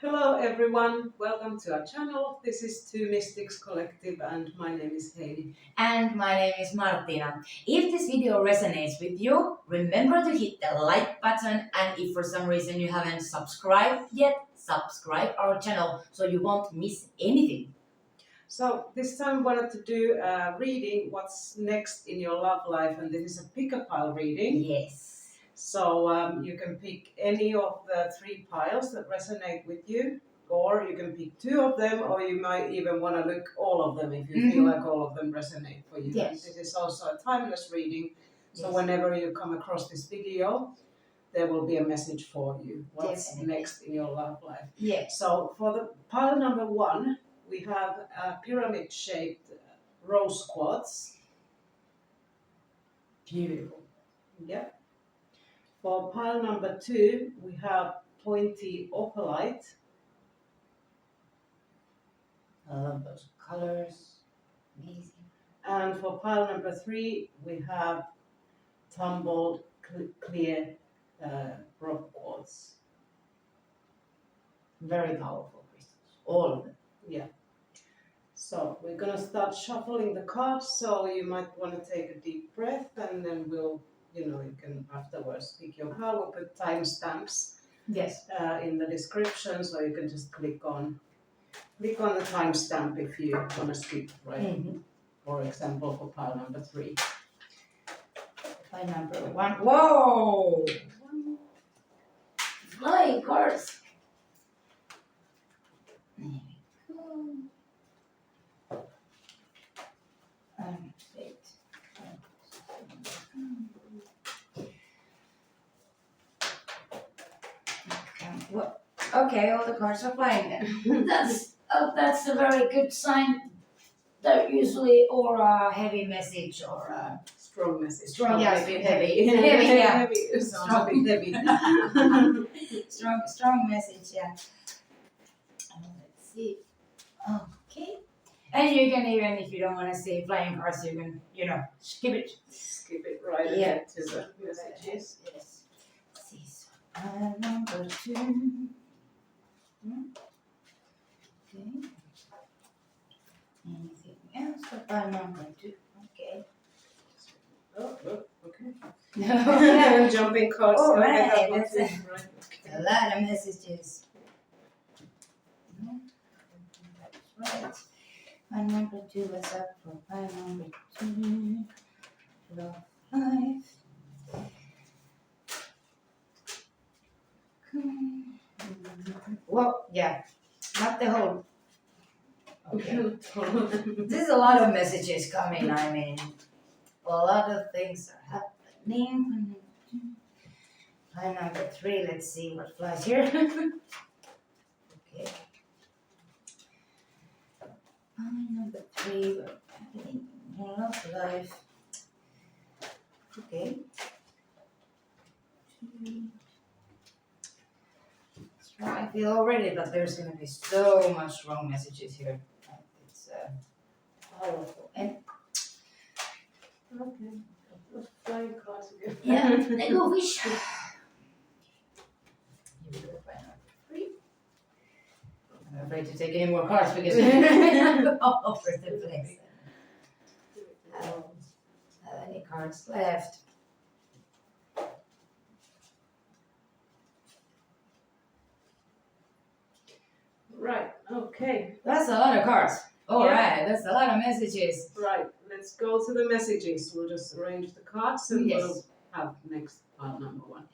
Hello everyone, welcome to our channel. This is Two Mystics Collective and my name is Heidi. And my name is Martina. If this video resonates with you, remember to hit the like button, and if for some reason you haven't subscribed yet, subscribe our channel so you won't miss anything. So this time I wanted to do a reading what's next in your love life, and this is a pickapile reading. Yes. So you can pick any of the 3 piles that resonate with you, or you can pick 2 of them, or you might even want to look all of them if you feel like all of them resonate for you. Yes. And this is also a timeless reading, so Yes. whenever you come across this video, there will be a message for you. What's Definitely. next in your love life? Yes. So for the pile number 1, we have a pyramid-shaped rose quartz. Beautiful. Yeah. For pile number 2, we have pointy opalite. I love those colors. Amazing. And for pile number 3, we have tumbled clear rock quartz. Very powerful crystals. All of them. Yeah. So we're going to start shuffling the cards, so you might want to take a deep breath, and then you can afterwards pick your card. We'll put timestamps Yes. in the description, so you can just click on the timestamp if you want to skip, right? Mm-hmm. For example, for pile number 3. Pile number 1. Whoa! Flying cards. There we go. Wait. Well, okay, all the cards are flying then. That's a very good sign. They're usually or a heavy message or a Strong message. Strong, yes, maybe heavy. heavy. Heavy, yeah. Heavy. Sounds a bit heavy. strong message, yeah. Let's see. Okay. And you can even, if you don't want to see flying cards, you can, skip it. Skip it right ahead to the messages. Yes. Let's see. So, number 2. Okay. Anything else? So, number 2. Okay. Oh, okay. Yeah. Jumping cards. Oh, Okay, right. that one That's too. a- Right. A lot of messages. That's right. Pile number 2 is up for pile number 2. Love 5. Well, yeah, not the whole. Okay. There's a lot of messages coming. I mean, a lot of things are happening. Pile number 3, let's see what flies here. Okay. Pile number 3, what's happening in your love life? Okay. I feel already that there's going to be so much strong messages here. It's powerful. And Okay. Those flying cards again. yeah, they go wish. Here we go, pile number 3. I'm afraid to take any more cards because I'm all over the place. I don't have any cards left. Right. Okay. That's a lot of cards. All Yeah. right, that's a lot of messages. Right. Let's go to the messages. We'll just arrange the cards and Yes. we'll have next pile number 1.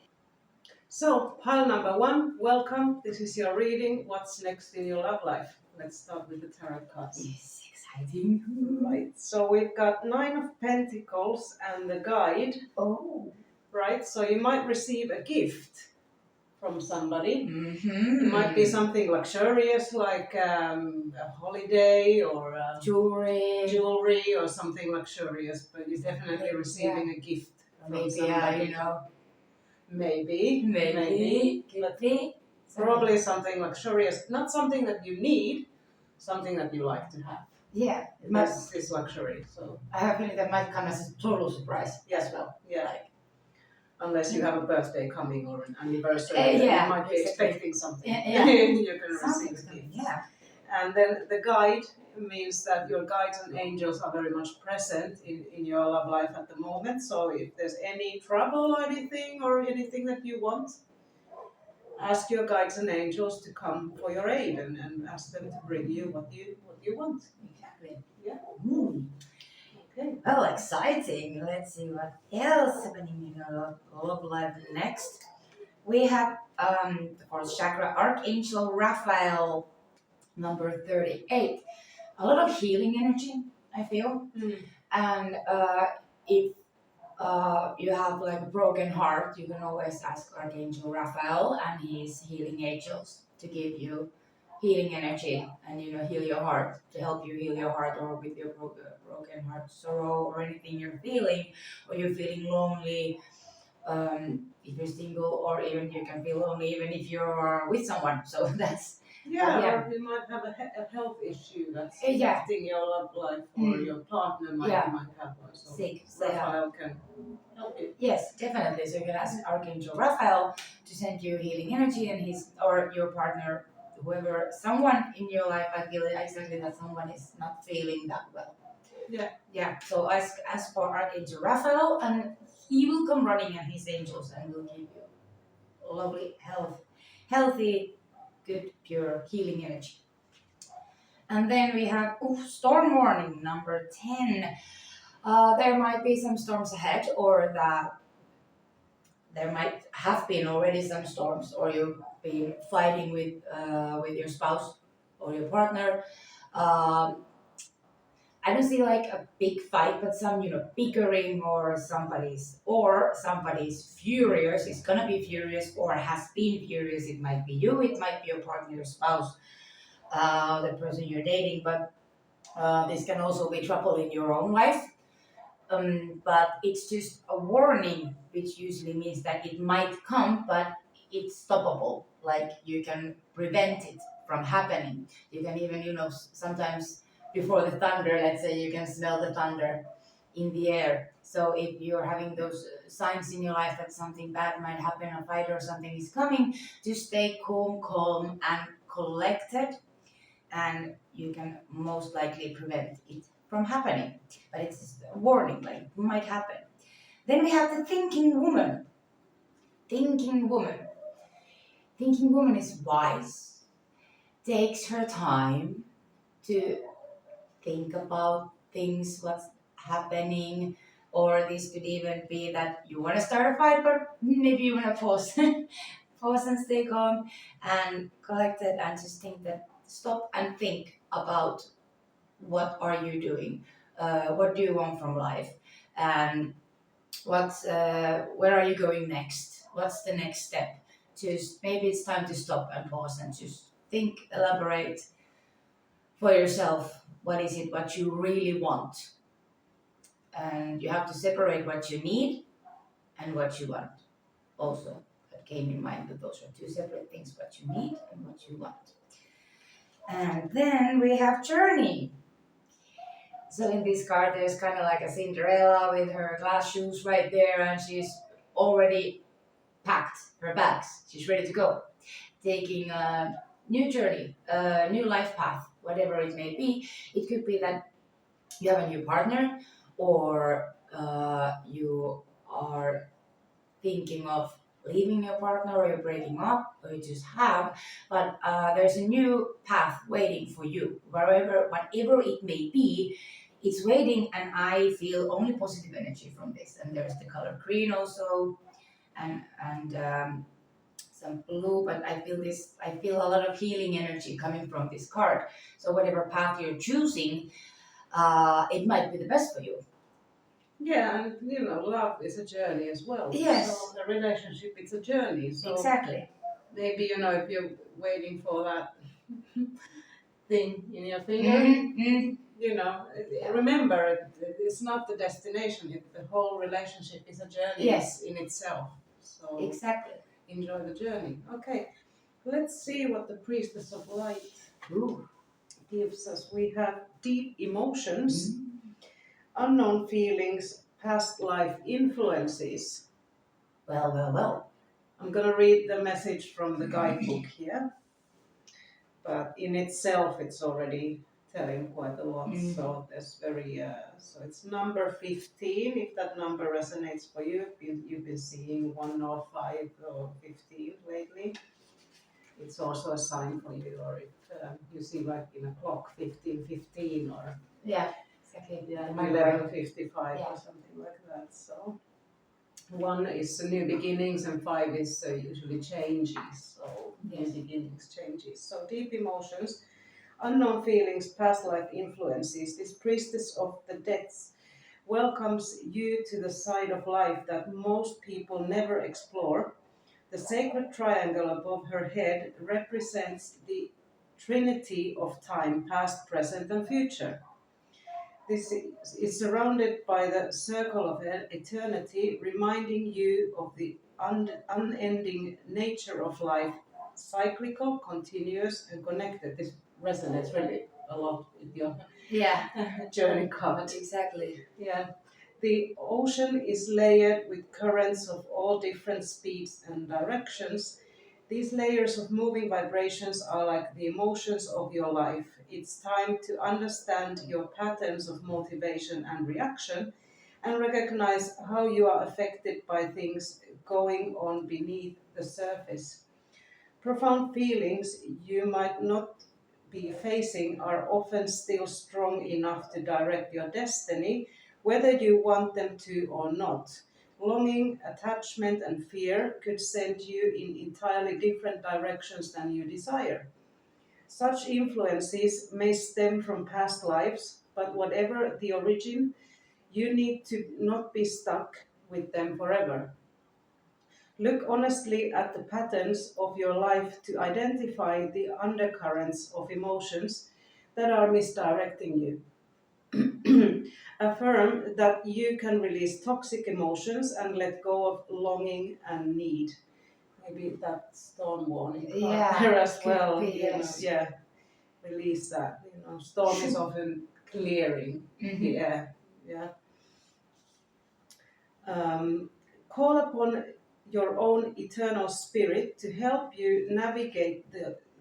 So, pile number 1, welcome. This is your reading. What's next in your love life? Let's start with the tarot cards. Yes, exciting. Right. So we've got 9 of Pentacles and the guide. Oh. Right. So you might receive a gift from somebody. Mm-hmm. It might be something luxurious like a holiday or jewelry or something luxurious, but you're definitely receiving a gift from Maybe, somebody. Maybe. Could be. Probably something luxurious, not something that you need, something that you like to have. Yeah, it might, This is luxury, so I have a feeling that might come as a total surprise as well. yeah. Like, Unless you have a birthday coming or an anniversary, yeah, you might be exactly. expecting something. Yeah. You're going to receive a gift. Yeah. And then the guide means that your guides and angels are very much present in your love life at the moment. So if there's any trouble or anything that you want, ask your guides and angels to come for your aid and ask them to bring you what you want. Exactly. Yeah. Okay. Oh, exciting. Let's see what else happening in your love life next. We have the fourth chakra, Archangel Raphael, number 38. A lot of healing energy, I feel. And if you have like a broken heart, you can always ask Archangel Raphael and his healing angels to give you healing energy and heal your heart, to help you heal your heart, or with your broken heart sorrow or anything you're feeling, or you're feeling lonely. If you're single, or even you can feel lonely even if you're with someone. So that's or you might have a health issue that's affecting your love life, or your partner might have one. So sick. Raphael can help you. Yes, definitely. So you can ask Archangel Raphael to send you healing energy, and his or your partner, whoever, someone in your life. I feel exactly that someone is not feeling that well. Yeah. So ask for Archangel Raphael, and he will come running, and his angels, and will give you lovely healthy, good, pure healing energy. And then we have storm warning number 10. There might be some storms ahead, or that there might have been already some storms, or you've been fighting with your spouse or your partner. I don't see like a big fight, but some bickering, or somebody's furious. Is gonna be furious, or has been furious. It might be you. It might be your partner, your spouse, the person you're dating. But this can also be trouble in your own life. But it's just a warning, which usually means that it might come, but it's stoppable. Like you can prevent it from happening. You can even, sometimes before the thunder, let's say, you can smell the thunder in the air. So if you're having those signs in your life that something bad might happen, a fight or something is coming, just stay calm and collected, and you can most likely prevent it from happening. But it's a warning, like it might happen. Then we have the thinking woman. Thinking woman is wise, takes her time to think about things, what's happening, or this could even be that you want to start a fight, but maybe you want to pause, pause and stay calm and collected, and just think that stop and think about what are you doing, what do you want from life, and where are you going next, what's the next step. Just maybe it's time to stop and pause and just think, elaborate for yourself, what is it what you really want. And you have to separate what you need and what you want. Also, that came in mind that those are two separate things, what you need and what you want. And then we have journey. So in this card, there's kind of like a Cinderella with her glass shoes right there, and she's already packed her bags. She's ready to go, taking a new journey, a new life path, whatever it may be. It could be that you have a new partner, or you are thinking of leaving your partner, or you're breaking up, or you just have, but there's a new path waiting for you, whatever it may be. It's waiting, and I feel only positive energy from this. And there's the color green also, and some blue, but I feel a lot of healing energy coming from this card. So whatever path you're choosing, it might be the best for you. Yeah, and love is a journey as well. Yes. So the relationship is a journey. So exactly. maybe if you're waiting for that thing in your finger, remember it's not the destination. The whole relationship is a journey in itself. So exactly. Enjoy the journey. Okay, let's see what the Priestess of Light gives us. We have deep emotions, unknown feelings, past life influences. Well. I'm going to read the message from the guidebook here, but in itself it's already telling quite a lot. So there's so it's number 15. If that number resonates for you, you've been seeing 1 or 5 or 15 lately. It's also a sign for you, or if you see like in a clock 15:15 or Yeah, exactly. 11:55 or something like that. So 1 is new beginnings and 5 is usually changes. So new beginnings, changes. So deep emotions, unknown feelings, past life influences. This priestess of the depths welcomes you to the side of life that most people never explore. The sacred triangle above her head represents the trinity of time, past, present, and future. This is surrounded by the circle of eternity, reminding you of the unending nature of life, cyclical, continuous, and connected. This resonates really a lot with your journey card. Exactly. Yeah. The ocean is layered with currents of all different speeds and directions. These layers of moving vibrations are like the emotions of your life. It's time to understand your patterns of motivation and reaction and recognize how you are affected by things going on beneath the surface. Profound feelings you might not be facing are often still strong enough to direct your destiny, whether you want them to or not. Longing, attachment, and fear could send you in entirely different directions than you desire. Such influences may stem from past lives, but whatever the origin, you need to not be stuck with them forever. Look honestly at the patterns of your life to identify the undercurrents of emotions that are misdirecting you. Affirm that you can release toxic emotions and let go of longing and need. Maybe that storm warning card there as well. Yes. Release that. Storm is often clearing the air. Yeah. Call upon your own eternal spirit to help you navigate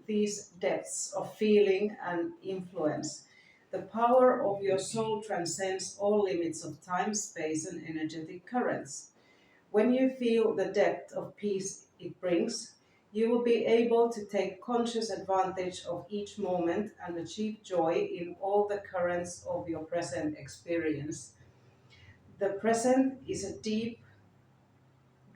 these depths of feeling and influence. The power of your soul transcends all limits of time, space, and energetic currents. When you feel the depth of peace it brings, you will be able to take conscious advantage of each moment and achieve joy in all the currents of your present experience. The present is a deep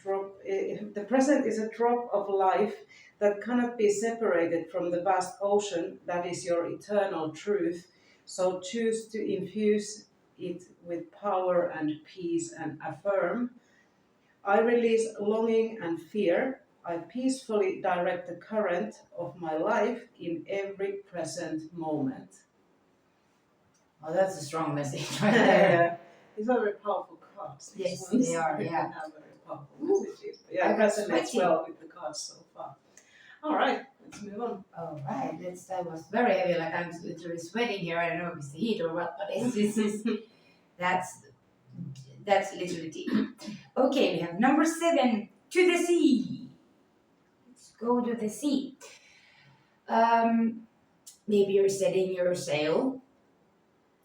the present is a drop of life that cannot be separated from the vast ocean that is your eternal truth. So choose to infuse it with power and peace and affirm, I release longing and fear. I peacefully direct the current of my life in every present moment. Oh, that's a strong message right there. These are very powerful cards. Yes, ones. they are. They Yeah. can have very powerful messages. But yeah, it resonates well with the cards so far. All right, let's move on. All right, that was very heavy. Like I'm literally sweating here. I don't know if it's the heat or what, but that's literally deep. Okay, we have number 7, to the sea. Let's go to the sea. Maybe you're setting your sail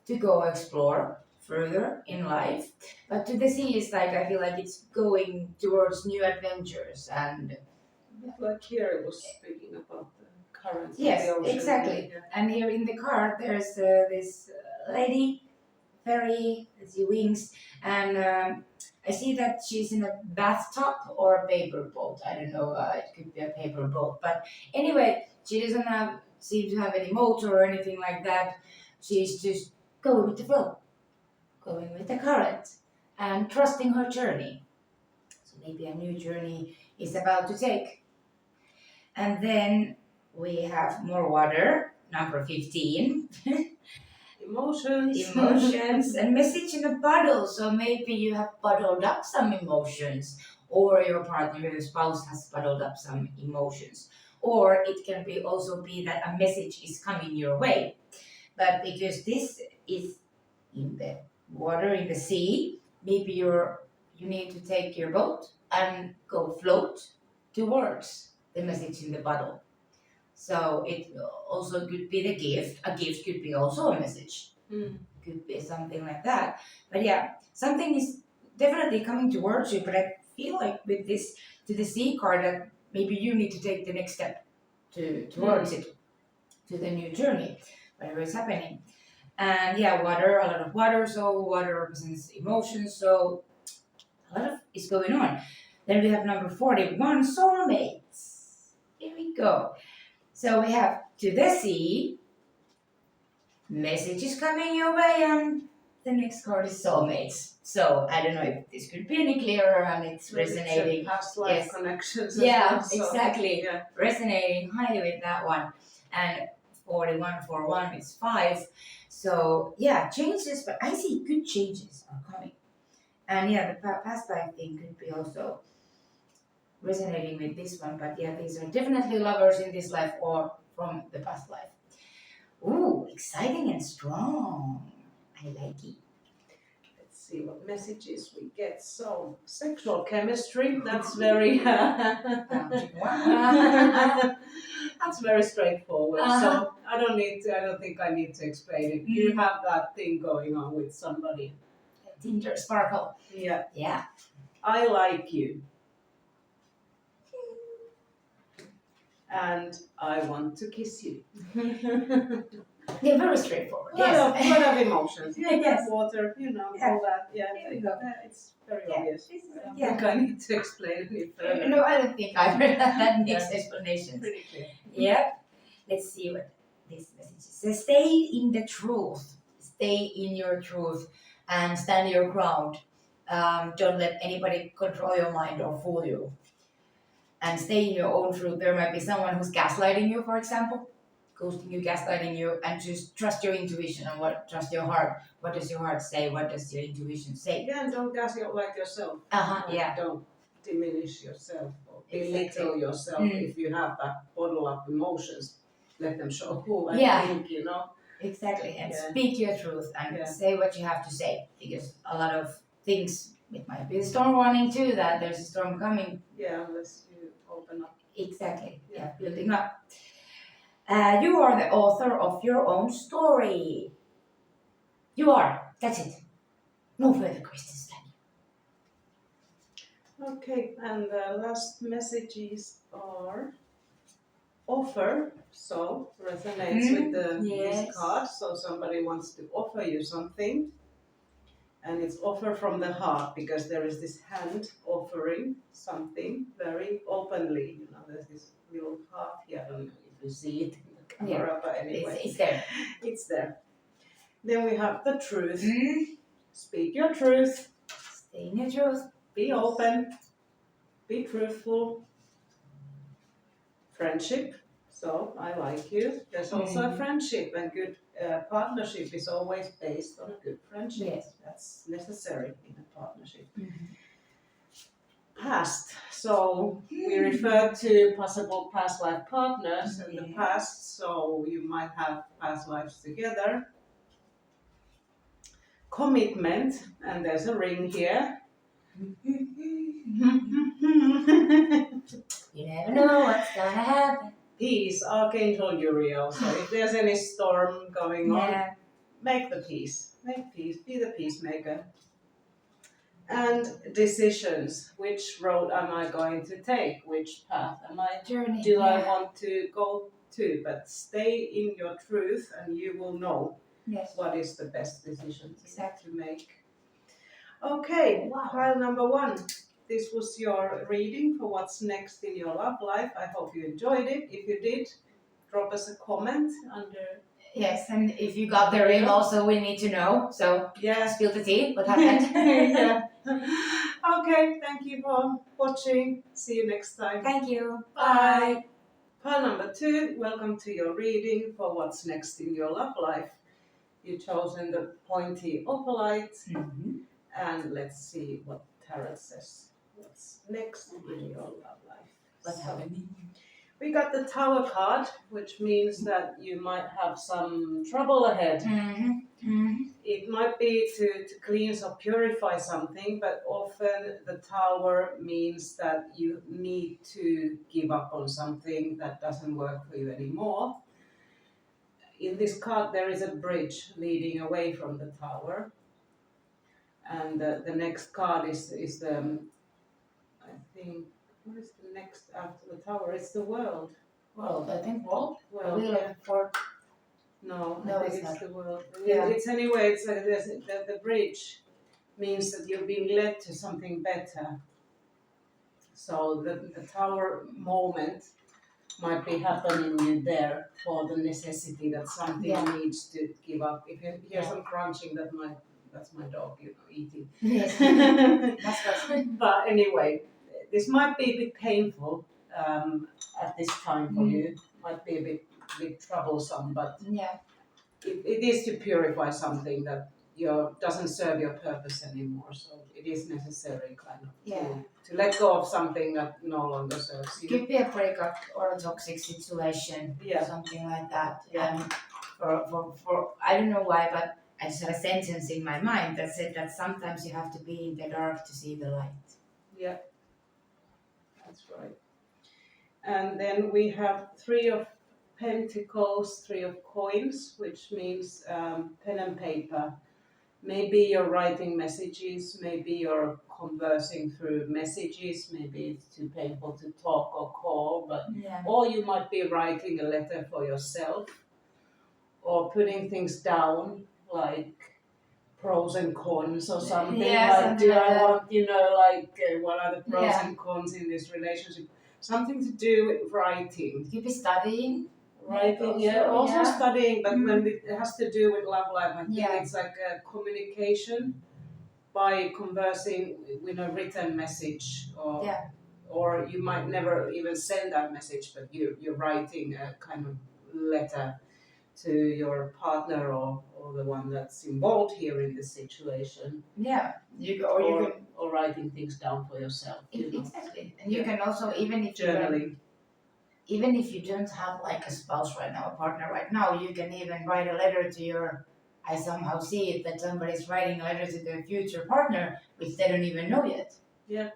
to go explore further in life, but to the sea is like, I feel like it's going towards new adventures and. Like here it was speaking about the currents Yes, of the ocean. exactly. Yeah. And here in the card, there's this lady, very wings, and I see that she's in a bathtub or a paper boat. I don't know. It could be a paper boat, but anyway, she doesn't seem to have any motor or anything like that. She's just going with the flow, going with the current, and trusting her journey. So maybe a new journey is about to take. And then we have more water, number 15. Emotions. And message in a bottle. So maybe you have bottled up some emotions, or your partner, your spouse has bottled up some emotions. Or it can also be that a message is coming your way. But because this is in the water, in the sea, maybe you need to take your boat and go float towards the message in the bottle. So it also could be the gift. A gift could be also a message. Could be something like that. But yeah, something is definitely coming towards you. But I feel like with this to the sea card that maybe you need to take the next step towards it, to the new journey, whatever is happening. And yeah, water, a lot of water. So water represents emotions. So a lot of is going on. Then we have number 41, soulmates. Here we go. So we have to the sea, messages coming your way, and the next card is soulmates. So I don't know if this could be any clearer, and it's resonating. Past life connections. Yeah, as well, so, exactly. Yeah. Resonating highly with that one. And 41 for 1 is 5. So yeah, changes, but I see good changes are coming. And yeah, the past life thing could be also resonating with this one. But yeah, these are definitely lovers in this life or from the past life. Ooh, exciting and strong. I like it. Let's see what messages we get. So, sexual chemistry, that's very that's very straightforward. So I don't think I need to explain it. You have that thing going on with somebody. Tinder sparkle. Yeah. Yeah. I like you. And I want to kiss you. Yeah, very straightforward. A lot of emotions. Yeah, Yes. Water, all that. Yeah, There you go. It's very obvious. I don't yeah. think I need to explain any further. No, I don't think either. That needs explanations. Pretty clear. Yep. Let's see what this message says. Stay in the truth. Stay in your truth and stand your ground. Don't let anybody control your mind or fool you. And stay in your own truth. There might be someone who's gaslighting you, for example, ghosting you, gaslighting you, and just trust your intuition and trust your heart. What does your heart say? What does your intuition say? Yeah, and don't gaslight like yourself. Yeah. Don't diminish yourself or Exactly. belittle yourself if you have that bottle up emotions. Let them show who I think, Exactly, and speak your truth and say what you have to say, because a lot of things, it might be a storm warning too, that there's a storm coming. Yeah, unless you open up. Exactly, building up. You are the author of your own story. You are, that's it. No further questions, Tanya. Okay, and the last messages are offer, so resonates with this card. So somebody wants to offer you something, and it's offer from the heart, because there is this hand offering something very openly. There's this little heart here. I don't know if you see it in the camera, but anyway, it's there. It's there. Then we have the truth. Speak your truth. Stay in your truth. Be open. Be truthful. Friendship. So I like you. There's also a friendship, and good partnership is always based on a good friendship. Yes. That's necessary in a partnership. Past. So we refer to possible past life partners in the past. So you might have past lives together. Commitment, and there's a ring here. You never know what's gonna happen. Peace, Archangel Uriel. So if there's any storm going on, make the peace. Make peace. Be the peacemaker. And decisions. Which road am I going to take? Which path am I? Journey. Do I want to go to? But stay in your truth, and you will know what is the best decision to make. Okay, pile number 1. This was your reading for what's next in your love life. I hope you enjoyed it. If you did, drop us a comment under. Yes, and if you got the ring also, we need to know. So spill the tea, what happened? Okay, thank you for watching. See you next time. Thank you. Bye. Pile number 2, welcome to your reading for what's next in your love life. You've chosen the pointy opalite. And let's see what tarot says. What's next in your love life? What's happening? We got the Tower card, which means that you might have some trouble ahead. It might be to cleanse or purify something, but often the Tower means that you need to give up on something that doesn't work for you anymore. In this card, there is a bridge leading away from the Tower. And the next card is the, I think, what is the next after the Tower? It's the World. World, I think world. Well, Wheel yeah. of Fortune. No, No, I think it's it's not. the World. Yeah. It's anyway. It's like the bridge means that you're being led to something better. So the Tower moment might be happening you there for the necessity that something needs to give up. If you hear some crunching, that's my dog, eating. Yes. But anyway, this might be a bit painful at this time for you. Might be a bit troublesome, but it is to purify something that doesn't serve your purpose anymore. So it is necessary kind of to let go of something that no longer serves you. Could be a breakup or a toxic situation, something like that. Yeah. For I don't know why, but I just had a sentence in my mind that said that sometimes you have to be in the dark to see the light. Yeah, that's right. And then we have 3 of Pentacles, 3 of Coins, which means pen and paper. Maybe you're writing messages, maybe you're conversing through messages, maybe it's too painful to talk or call, but or you might be writing a letter for yourself or putting things down like pros and cons or something. Like, do I want, what are the pros and cons in this relationship? Something to do with writing. Could be studying. Writing, also studying, but when it has to do with love life, I think it's like a communication by conversing with a written message, or you might never even send that message, but you're writing a kind of letter to your partner or the one that's involved here in this situation. Yeah, or writing things down for yourself. Exactly, and you can also even if journaling. Even if you don't have like a spouse right now, a partner right now, you can even write a letter to your. I somehow see it that somebody's writing a letter to their future partner, which they don't even know yet. Yeah.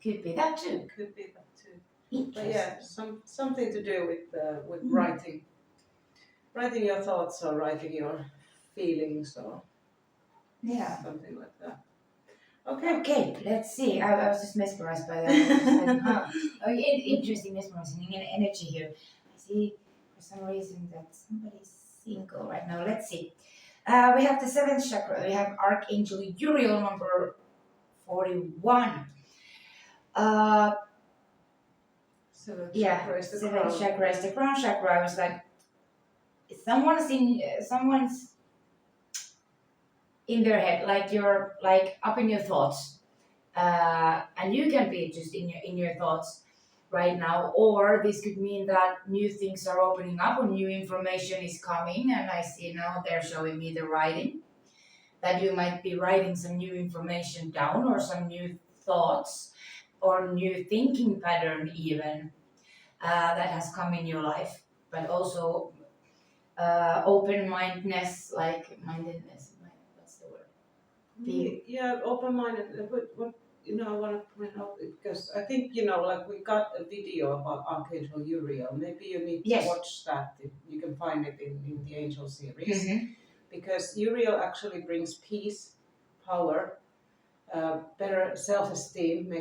Could be that too. Could be that too. But yeah, something to do with writing. Writing your thoughts or writing your feelings or something like that. Okay, let's see. I was just mesmerized by that. Interesting mesmerizing energy here. I see for some reason that somebody's single right now. Let's see. We have the 7th chakra. We have Archangel Uriel number 41. 7th chakra is the 7th chakra is the crown chakra. I was like, someone's in their head, like you're like up in your thoughts, and you can be just in your thoughts right now, or this could mean that new things are opening up or new information is coming, and I see now they're showing me the writing, that you might be writing some new information down or some new thoughts or new thinking pattern even that has come in your life, but also open-mindedness, like mindedness. Open-minded. What I want to point out, because I think like we got a video about Archangel Uriel. Maybe you need to watch that. You can find it in the Angel series, because Uriel actually brings peace, power, better self-esteem,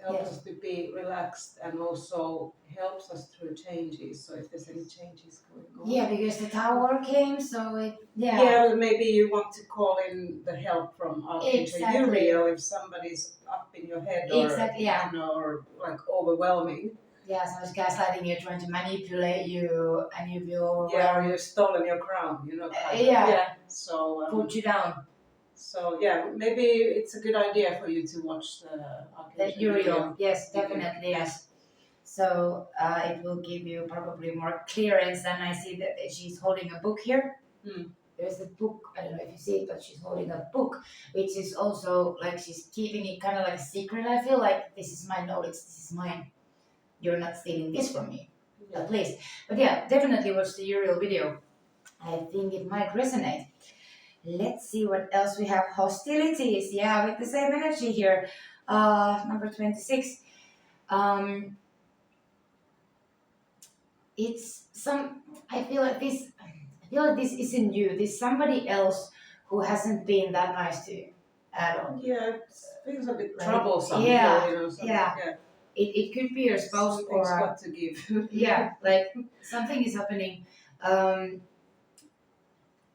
helps us to be relaxed, and also helps us through changes. So if there's any changes going on. Yeah, because the Tower came, so it. Yeah, maybe you want to call in the help from Archangel Uriel if somebody's up in your head or or like overwhelming. Yeah, someone's gaslighting you, trying to manipulate you, and you feel or you've stolen your crown, So put you down. So maybe it's a good idea for you to watch the Uriel. Yes, definitely yes. So it will give you probably more clearance. And I see that she's holding a book here. There's a book. I don't know if you see it, but she's holding a book, which is also like she's keeping it kind of like a secret. I feel like this is my knowledge. This is mine. You're not stealing this from me. at least. But yeah, definitely watch the Uriel video. I think it might resonate. Let's see what else we have. Hostilities, yeah, with the same energy here. Number 26. It's some. I feel like this isn't you. This somebody else who hasn't been that nice to you at all. Yeah, it feels a bit Like, troublesome yeah, here, you know. yeah. It could be your spouse Something's or got to give. yeah, like something is happening.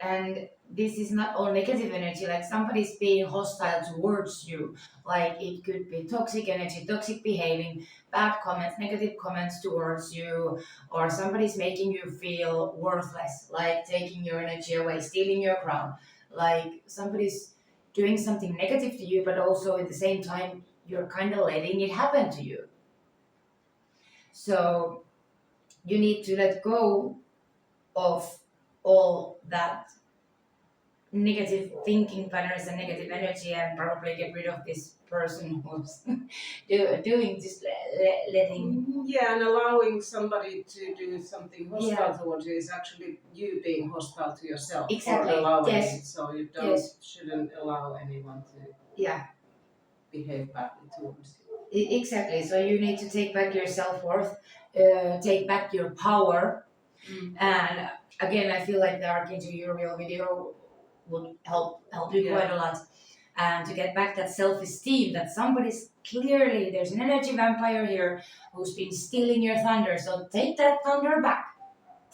And this is not all negative energy, like somebody's being hostile towards you, like it could be toxic energy, toxic behaving, bad comments, negative comments towards you, or somebody's making you feel worthless, like taking your energy away, stealing your crown, like somebody's doing something negative to you, but also at the same time you're kind of letting it happen to you. So you need to let go of all that negative thinking patterns and negative energy, and probably get rid of this person who's doing this, letting. Yeah, and allowing somebody to do something hostile towards you is actually you being hostile to yourself. Exactly. Or allowing Yes. it, so you shouldn't allow anyone to behave badly towards you. Exactly. So you need to take back your self-worth, take back your power. And again, I feel like the Archangel Uriel video would help you quite a lot. And to get back that self-esteem, that somebody's clearly, there's an energy vampire here who's been stealing your thunder. So take that thunder back.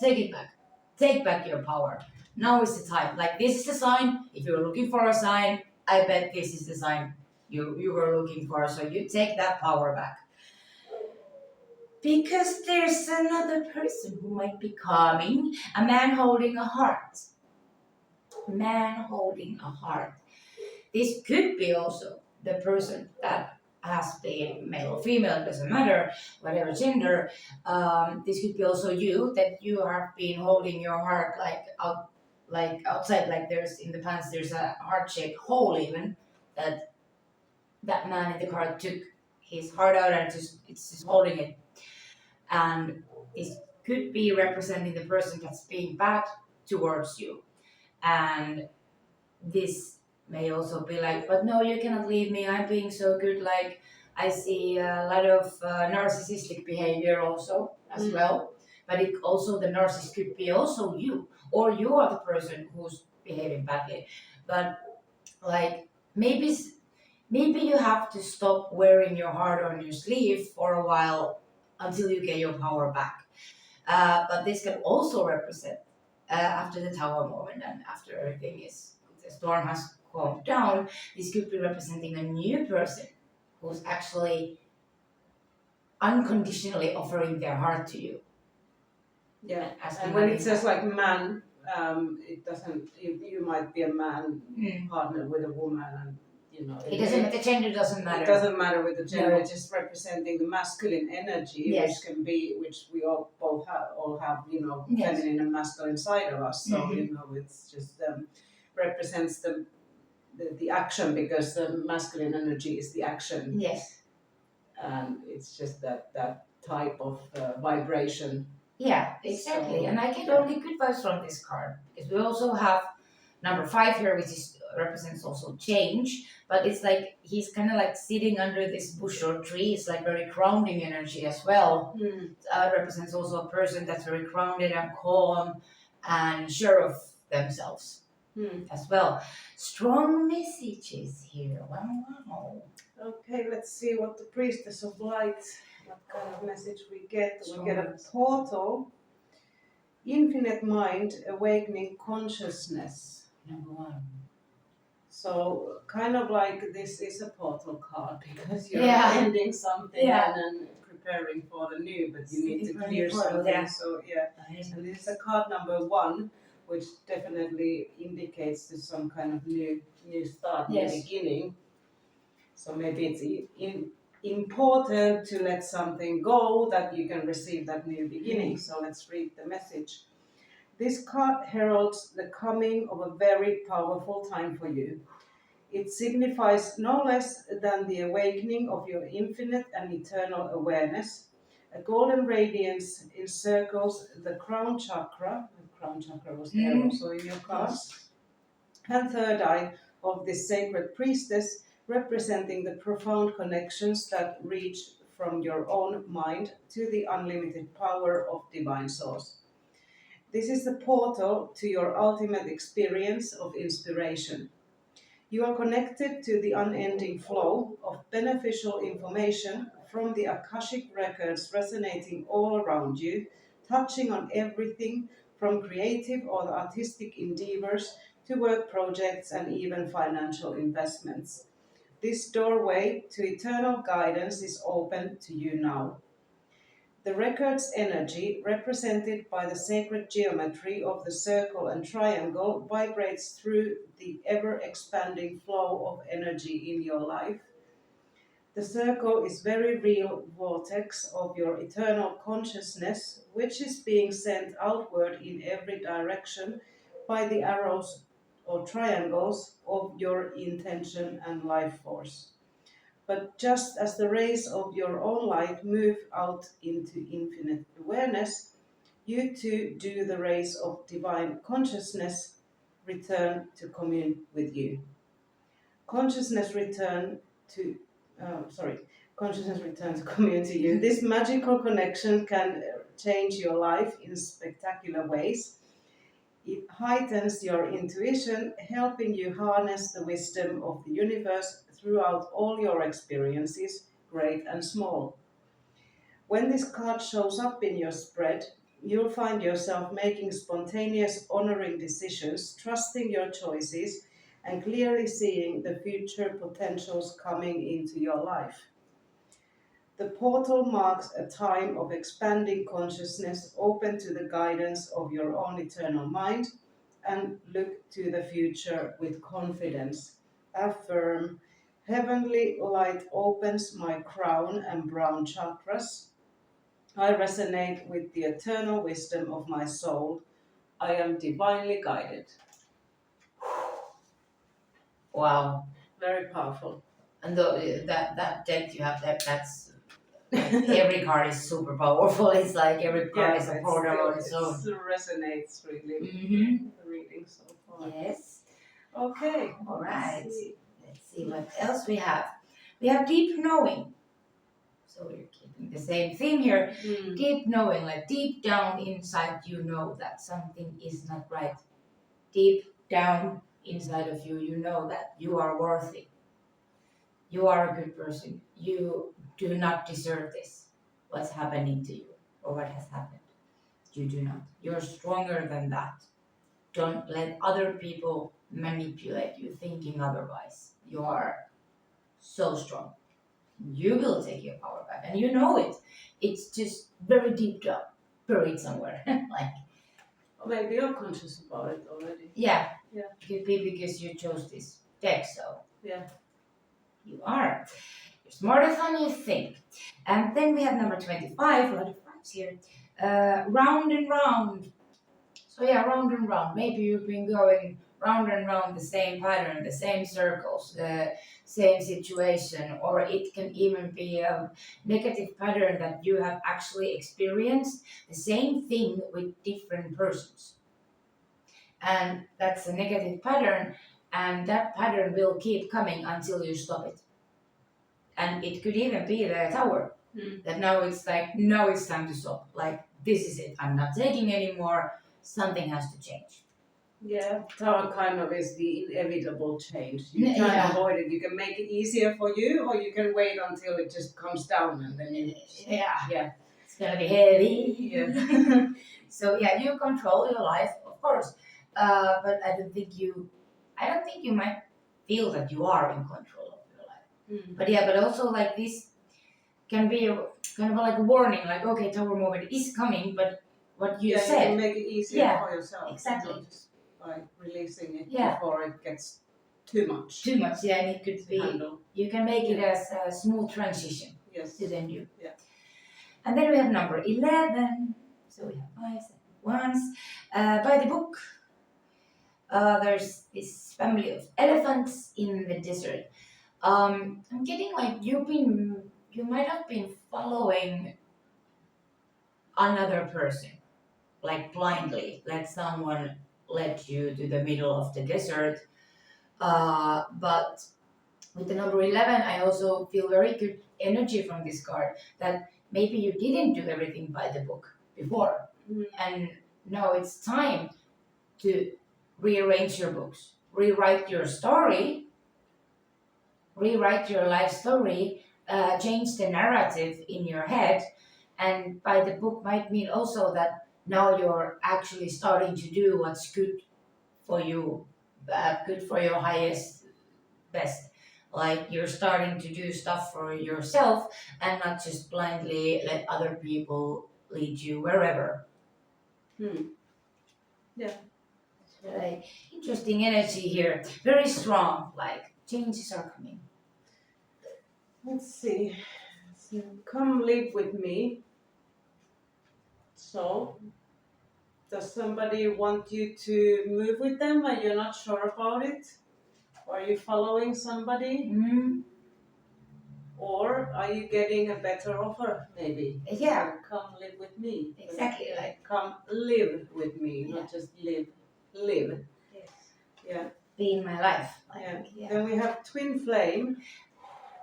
Take it back. Take back your power. Now is the time. Like, this is the sign. If you're looking for a sign, I bet this is the sign you were looking for. So you take that power back. Because there's another person who might be coming. A man holding a heart. Man holding a heart. This could be also the person that has been male or female, doesn't matter, whatever gender. This could be also you, that you have been holding your heart like outside, like there's in the pants there's a heart-shaped hole even that man in the car took his heart out and it's just holding it. And this could be representing the person that's being bad towards you. And this may also be like, but no, you cannot leave me, I'm being so good. Like, I see a lot of narcissistic behavior also as well. But it also, the narcissist could be also you, or you are the person who's behaving badly. But like, maybe you have to stop wearing your heart on your sleeve for a while until you get your power back. But this can also represent after the Tower moment and after everything is, the storm has calmed down, this could be representing a new person who's actually unconditionally offering their heart to you. Yeah, and when it says like man, it doesn't. You might be a man partnered with a woman, and you know. It doesn't. The gender doesn't matter. It doesn't matter with the gender. It's just representing the masculine energy, which we all have, you know, feminine and masculine side of us. So you know, it's just represents the action, because the masculine energy is the action. Yes. And it's just that type of vibration. Yeah, exactly. So, and I get only good vibes from this card, because we also have number 5 here, which represents also change, but it's like he's kind of like sitting under this bush or tree. It's like very grounding energy as well. Represents also a person that's very grounded and calm and sure of themselves as well. Strong messages here. Wow. Okay, let's see what the Priestess of Light, what kind of message we get. We get a portal, infinite mind, awakening consciousness. Number 1. So kind of like this is a portal card, because you're ending something and then preparing for the new, but you need to clear something. So and this is a card number 1, which definitely indicates to some kind of new start, new beginning. So maybe it's important to let something go that you can receive that new beginning. So let's read the message. This card heralds the coming of a very powerful time for you. It signifies no less than the awakening of your infinite and eternal awareness, A golden radiance encircles the crown chakra. The crown chakra was there also in your cards. And third eye of this sacred priestess, representing the profound connections that reach from your own mind to the unlimited power of divine source. This is the portal to your ultimate experience of inspiration. You are connected to the unending flow of beneficial information from the Akashic records resonating all around you, touching on everything from creative or artistic endeavors to work projects and even financial investments. This doorway to eternal guidance is open to you now. The record's energy, represented by the sacred geometry of the circle and triangle, vibrates through the ever-expanding flow of energy in your life. The circle is very real vortex of your eternal consciousness, which is being sent outward in every direction by the arrows or triangles of your intention and life force. But just as the rays of your own light move out into infinite awareness, you too do the rays of divine consciousness return to commune with you. Consciousness return to consciousness return to commune to you. This magical connection can change your life in spectacular ways. It heightens your intuition, helping you harness the wisdom of the universe throughout all your experiences, great and small. When this card shows up in your spread, you'll find yourself making spontaneous, honoring decisions, trusting your choices, and clearly seeing the future potentials coming into your life. The portal marks a time of expanding consciousness, open to the guidance of your own eternal mind, and look to the future with confidence. Affirm, heavenly light opens my crown and brown chakras. I resonate with the eternal wisdom of my soul. I am divinely guided. Wow. Very powerful. And that deck you have, that's every card is super powerful. It's like every card is a portal on its own. It resonates really with the reading so far. Yes. Okay. All right. Let's see what else we have. We have deep knowing. So we're keeping the same theme here. Deep knowing, like deep down inside you know that something is not right. Deep down inside of you, you know that you are worthy. You are a good person. You do not deserve this. What's happening to you or what has happened. You do not. You're stronger than that. Don't let other people manipulate you thinking otherwise. You are so strong. You will take your power back and you know it. It's just very deep down, buried somewhere. Like, or maybe you're conscious about it already. Yeah. Could be because you chose this deck, so you are. You're smarter than you think. And then we have number 25, a lot of fives here. Round and round. So yeah, round and round. Maybe you've been going round and round the same pattern, the same circles, the same situation, or it can even be a negative pattern that you have actually experienced the same thing with different persons. And that's a negative pattern, and that pattern will keep coming until you stop it. And it could even be the tower, that now it's like, now it's time to stop. Like, this is it, I'm not taking anymore, something has to change. Yeah, tower kind of is the inevitable change. You can't avoid it. You can make it easier for you, or you can wait until it just comes down and then you... Yeah. It's gonna be heavy. Yeah. So yeah, you control your life, of course. But I don't think you might feel that you are in control of your life. But yeah, but also like this can be kind of like a warning, like, okay, tower moment is coming, but what you said. You can make it easier for yourself. Exactly. Just by releasing it before it gets too much. Too much, yeah, and it could be, handle. You can make it as a smooth transition to the new. Yeah. And then we have number 11. So we have 5, 7 ones. By the book, there's this family of elephants in the desert. I'm getting like you might have been following another person, like blindly, let someone led you to the middle of the desert. But with the number 11, I also feel very good energy from this card that maybe you didn't do everything by the book before. And now it's time to rearrange your books, rewrite your story, rewrite your life story, change the narrative in your head. And by the book might mean also that now you're actually starting to do what's good for you, good for your highest best. Like you're starting to do stuff for yourself and not just blindly let other people lead you wherever. Yeah. Like, interesting energy here, very strong, like changes are coming. Let's see. So, come live with me. So, does somebody want you to move with them and you're not sure about it? Are you following somebody? Or are you getting a better offer, maybe? Yeah. So come live with me. Exactly, like come live with me, Yeah. not just live. Live. Yes. Yeah. Be in my life. Then we have twin flame,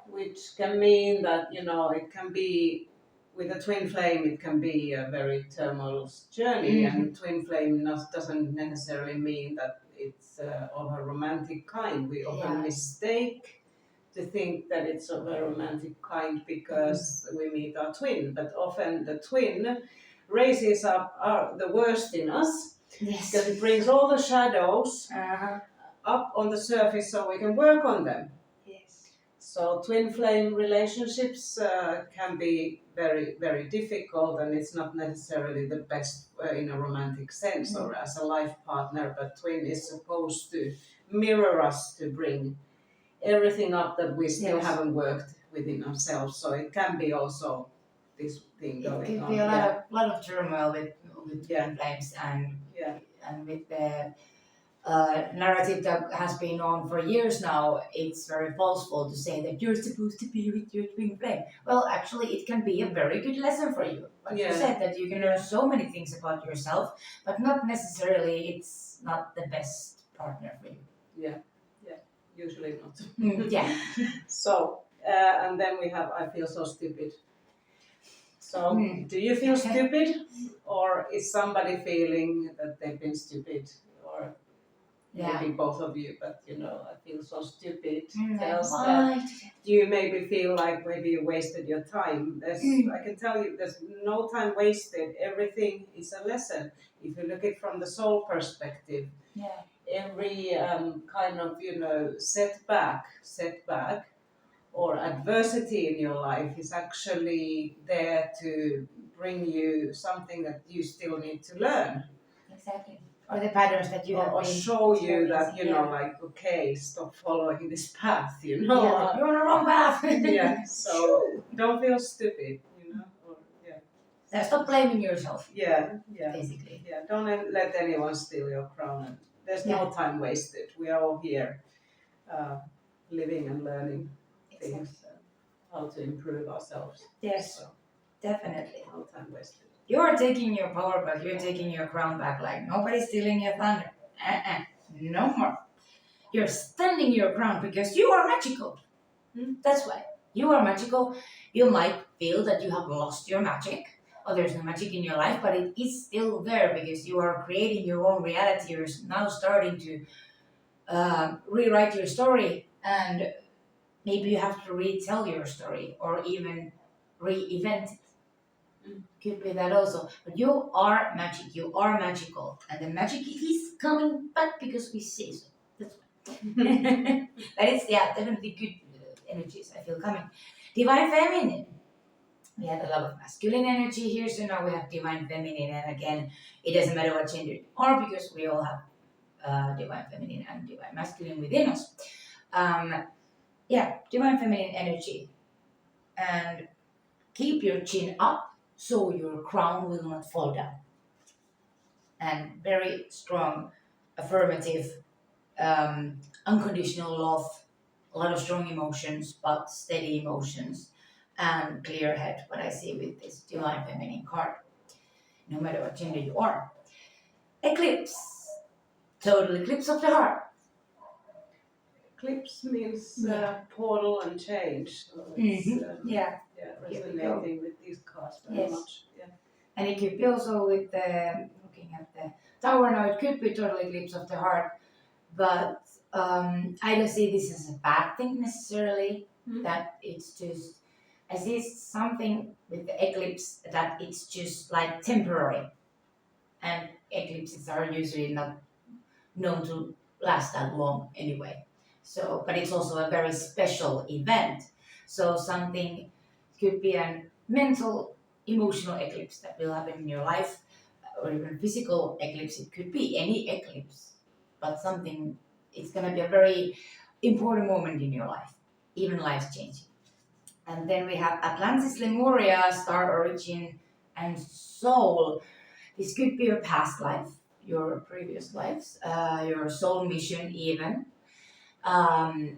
which can mean that, it can be, with a twin flame, it can be a very tumultuous journey, and twin flame doesn't necessarily mean that it's of a romantic kind. We often mistake to think that it's of a romantic kind because we meet our twin, but often the twin raises up the worst in us, because it brings all the shadows up on the surface so we can work on them. So twin flame relationships can be very, very difficult, and it's not necessarily the best in a romantic sense or as a life partner, but twin is supposed to mirror us, to bring everything up that we still haven't worked within ourselves. So it can be also this thing going on. It could be a lot of turmoil with twin flames and with the narrative that has been on for years now. It's very falseful to say that you're supposed to be with your twin flame. Well, actually, it can be a very good lesson for you. Like you said, that you can learn so many things about yourself, but not necessarily it's not the best partner for you. Usually not. So, and then we have, I feel so stupid. So, do you feel stupid? Or is somebody feeling that they've been stupid? Or maybe both of you, but I feel so stupid. Tells that you maybe feel like maybe you wasted your time. I can tell you, there's no time wasted. Everything is a lesson. If you look at it from the soul perspective, every kind of setback or adversity in your life is actually there to bring you something that you still need to learn. Exactly. Or the patterns that you have or show you that like, okay, stop following this path, you're on the wrong path. So don't feel stupid, Stop blaming yourself. Basically. Don't let anyone steal your crown. There's no time wasted. We are all here living and learning things, how to improve ourselves. Definitely. No time wasted. You're taking your power back, you're taking your crown back, like nobody's stealing your thunder. No more. You're standing your ground because you are magical. That's why. You are magical. You might feel that you have lost your magic, or there's no magic in your life, but it is still there because you are creating your own reality. You're now starting to rewrite your story, and maybe you have to retell your story or even re-event it. Could be that also. But you are magic, you are magical, and the magic is coming back because we say so. That's why. But it's definitely good energies I feel coming. Divine feminine. We had a lot of masculine energy here, so now we have divine feminine, and again, it doesn't matter what gender you are because we all have divine feminine and divine masculine within us. Divine feminine energy, and keep your chin up so your crown will not fall down. And very strong, affirmative, unconditional love, a lot of strong emotions, but steady emotions, and clear head, what I see with this divine feminine card. no matter what gender you are. Eclipse, total eclipse of the heart. Eclipse means Yeah. portal and change. So it's, Yeah. resonating with these cards very much. Yeah. And it could be also with looking at the tower now, it could be total eclipse of the heart, but I don't see this as a bad thing necessarily, that it's just, I see something with the eclipse that it's just like temporary, and eclipses are usually not known to last that long anyway. So, but it's also a very special event. So something could be a mental, emotional eclipse that will happen in your life, or even physical eclipse. It could be any eclipse, but something. It's gonna be a very important moment in your life, even life changing. And then we have Atlantis, Lemuria, star origin, and soul. This could be your past life, your previous lives, your soul mission, even. Um,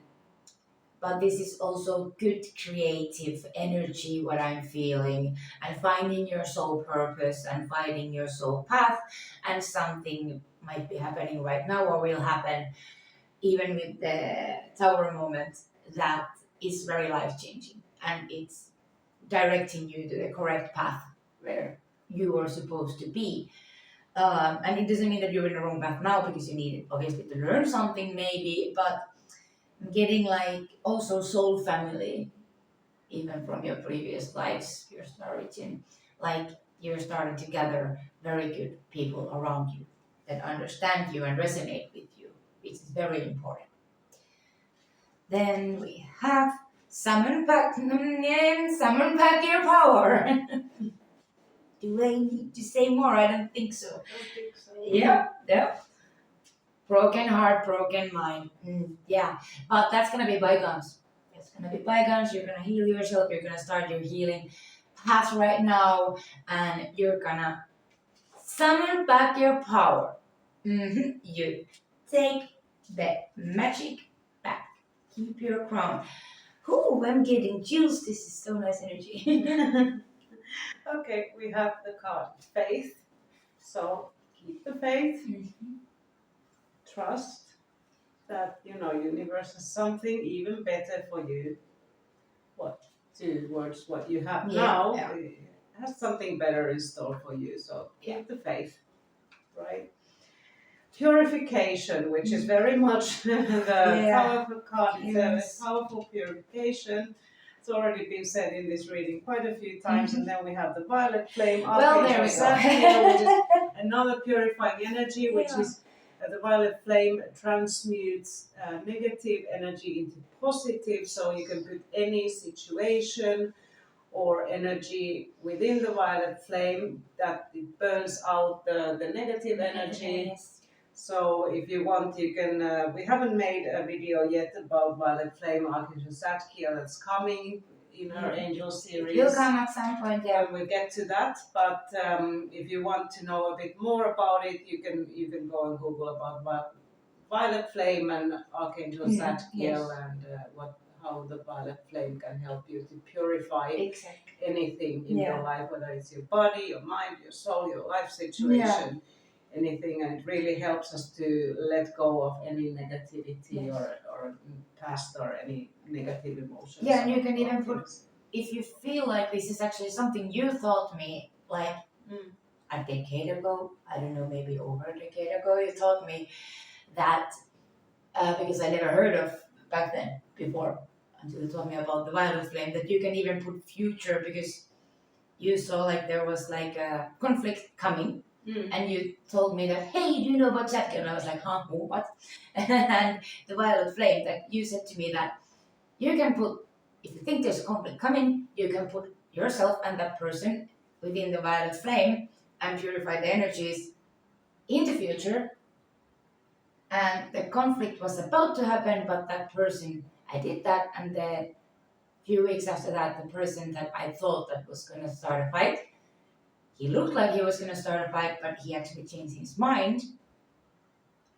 but this is also good creative energy, what I'm feeling, and finding your soul purpose and finding your soul path. And something might be happening right now or will happen, even with the tower moment, that is very life changing, and it's directing you to the correct path where you are supposed to be. And it doesn't mean that you're in the wrong path now, because you need obviously to learn something maybe, but getting like also soul family, even from your previous lives, your origin, like you're starting to gather very good people around you that understand you and resonate with you, which is very important. Then we have summon back your power. Do I need to say more? I don't think so. I don't think so. Yep. Broken heart, broken mind. Yeah, but that's gonna be bygones. It's gonna be bygones. You're gonna heal yourself. You're gonna start your healing path right now, and you're gonna summon back your power. You take the magic back. Keep your crown. Ooh, I'm getting chills. This is so nice energy. Okay, we have the card faith. So keep the faith. Trust that universe has something even better for you. Towards what you have now, it has something better in store for you. So keep the faith, right? Purification, which is very much the powerful card. It's a powerful purification. It's already been said in this reading quite a few times. And then we have the violet flame. Well, there we go. Which is another purifying energy, which is the violet flame transmutes negative energy into positive. So you can put any situation or energy within the violet flame that it burns out the negative energy. So if you want, you can, we haven't made a video yet about violet flame Archangel Zadkiel that's coming in her angel series. It will come at some point, When we get to that, but if you want to know a bit more about it, you can go and Google about violet flame and Archangel Zadkiel and how the violet flame can help you to purify anything in your life, whether it's your body, your mind, your soul, your life situation. Anything, and it really helps us to let go of any negativity or past or any negative emotions. Yeah, and you can even put, if you feel like this is actually something you taught me, like a decade ago, I don't know, maybe over a decade ago, you taught me that, because I never heard of back then before, until you told me about the violet flame, that you can even put future, because you saw like there was like a conflict coming. And you told me that, hey, do you know about that? And I was like, huh, what? And the violet flame, that you said to me that you can put, if you think there's a conflict coming, you can put yourself and that person within the violet flame and purify the energies in the future. And the conflict was about to happen, but that person, I did that, and the few weeks after that, the person that I thought that was going to start a fight, he looked like he was going to start a fight, but he actually changed his mind,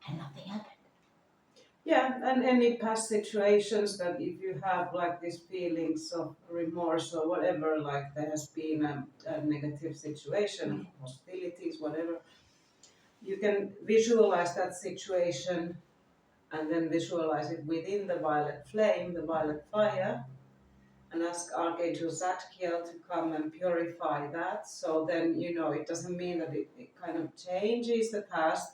and nothing happened. Yeah, and any past situations that if you have like these feelings of remorse or whatever, like there has been a negative situation, hostilities, whatever, you can visualize that situation and then visualize it within the violet flame, the violet fire, and ask Archangel Zadkiel to come and purify that. So then, it doesn't mean that it kind of changes the past.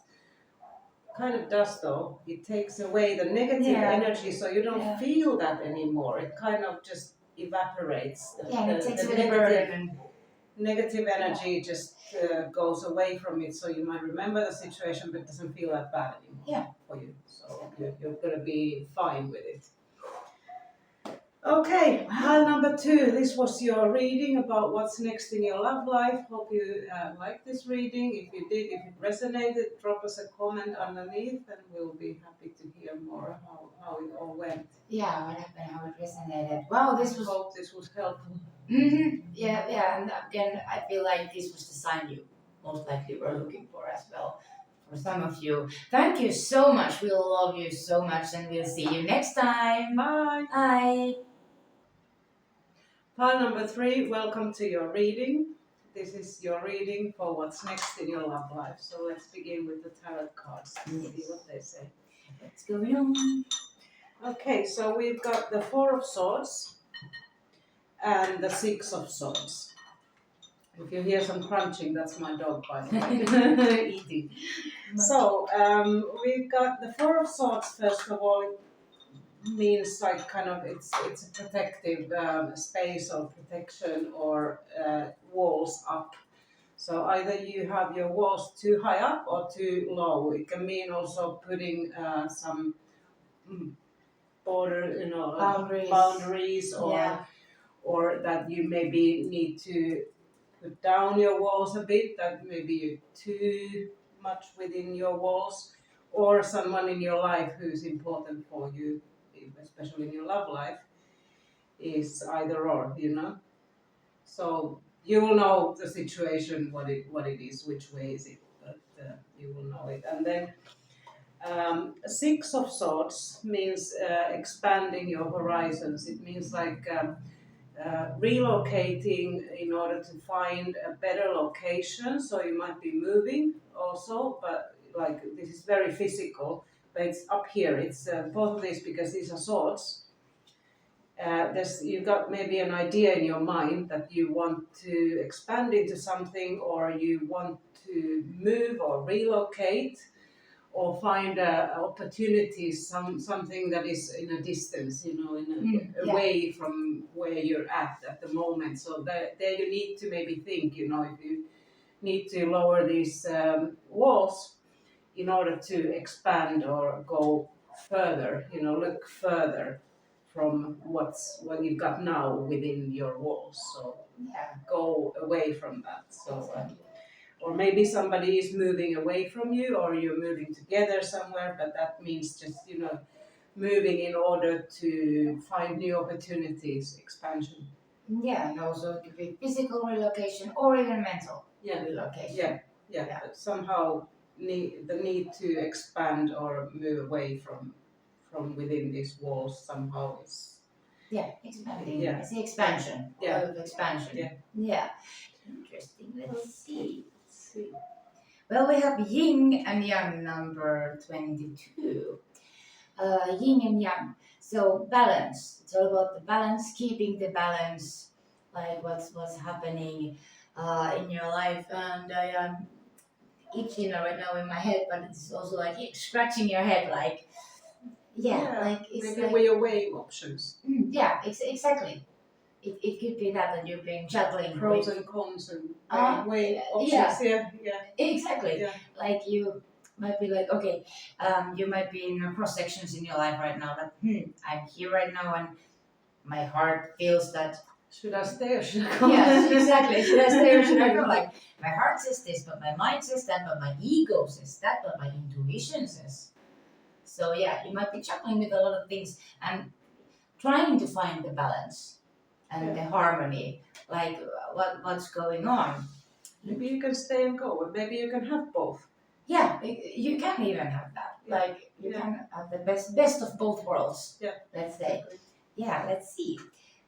Kind of does though. It takes away the negative energy so you don't feel that anymore. It kind of just evaporates. And it takes away the burden. Negative energy just goes away from it, so you might remember the situation but it doesn't feel that bad anymore for you. So you're going to be fine with it. Okay, pile number 2. This was your reading about what's next in your love life. Hope you liked this reading. If you did, if it resonated, drop us a comment underneath and we'll be happy to hear more how it all went. Yeah, what happened, how it resonated. Wow, I hope this was helpful. Yeah, and again, I feel like this was the sign you most likely were looking for as well. For some of you. Thank you so much. We love you so much and we'll see you next time. Bye. Bye. Pile number 3, welcome to your reading. This is your reading for what's next in your love life. So let's begin with the tarot cards and see what they say. What's going on? Okay, so we've got the 4 of Swords and the 6 of Swords. If you hear some crunching, that's my dog, by the way, eating. So we've got the 4 of Swords. First of all, it means like kind of it's a protective space or protection or walls up. So either you have your walls too high up or too low. It can mean also putting some border, boundaries or that you maybe need to put down your walls a bit, that maybe you're too much within your walls, or someone in your life who's important for you, especially in your love life, is either or, So you will know the situation, what it is, which way is it, but you will know it. And then 6 of Swords means expanding your horizons. It means like relocating in order to find a better location. So you might be moving also, but like this is very physical, but it's up here. It's both of these because these are swords. You've got maybe an idea in your mind that you want to expand into something, or you want to move or relocate, or find opportunities, something that is in a distance, away from where you're at the moment. So there you need to maybe think, if you need to lower these walls in order to expand or go further, look further from what you've got now within your walls. So go away from that. So. Or maybe somebody is moving away from you, or you're moving together somewhere, but that means just, moving in order to find new opportunities, expansion. Yeah, and also it could be physical relocation or even mental relocation. Yeah. But somehow the need to expand or move away from within these walls somehow is... expanding. Yeah. I see expansion. A lot of expansion. Yeah. Interesting. Let's see. Well, we have yin and yang number 22. Yin and yang. So balance. It's all about the balance, keeping the balance, like what's happening in your life. And I am itching right now in my head, but it's also like scratching your head, like like it's maybe like, way away options. Exactly. It could be that you've been juggling pros and cons and way options. Exactly. Like you might be like, okay, you might be in cross sections in your life right now that I'm here right now and my heart feels that should I stay or should I go? Yes, exactly. Should I stay or should I go? Like my heart says this, but my mind says that, but my ego says that, but my intuition says. So you might be juggling with a lot of things and trying to find the balance and the harmony, like what's going on. Maybe you can stay and go, or maybe you can have both. Yeah, you can even have that. Yeah. Like you Yeah. can have the best of both worlds. Yeah. Let's say. Exactly. Yeah, let's see.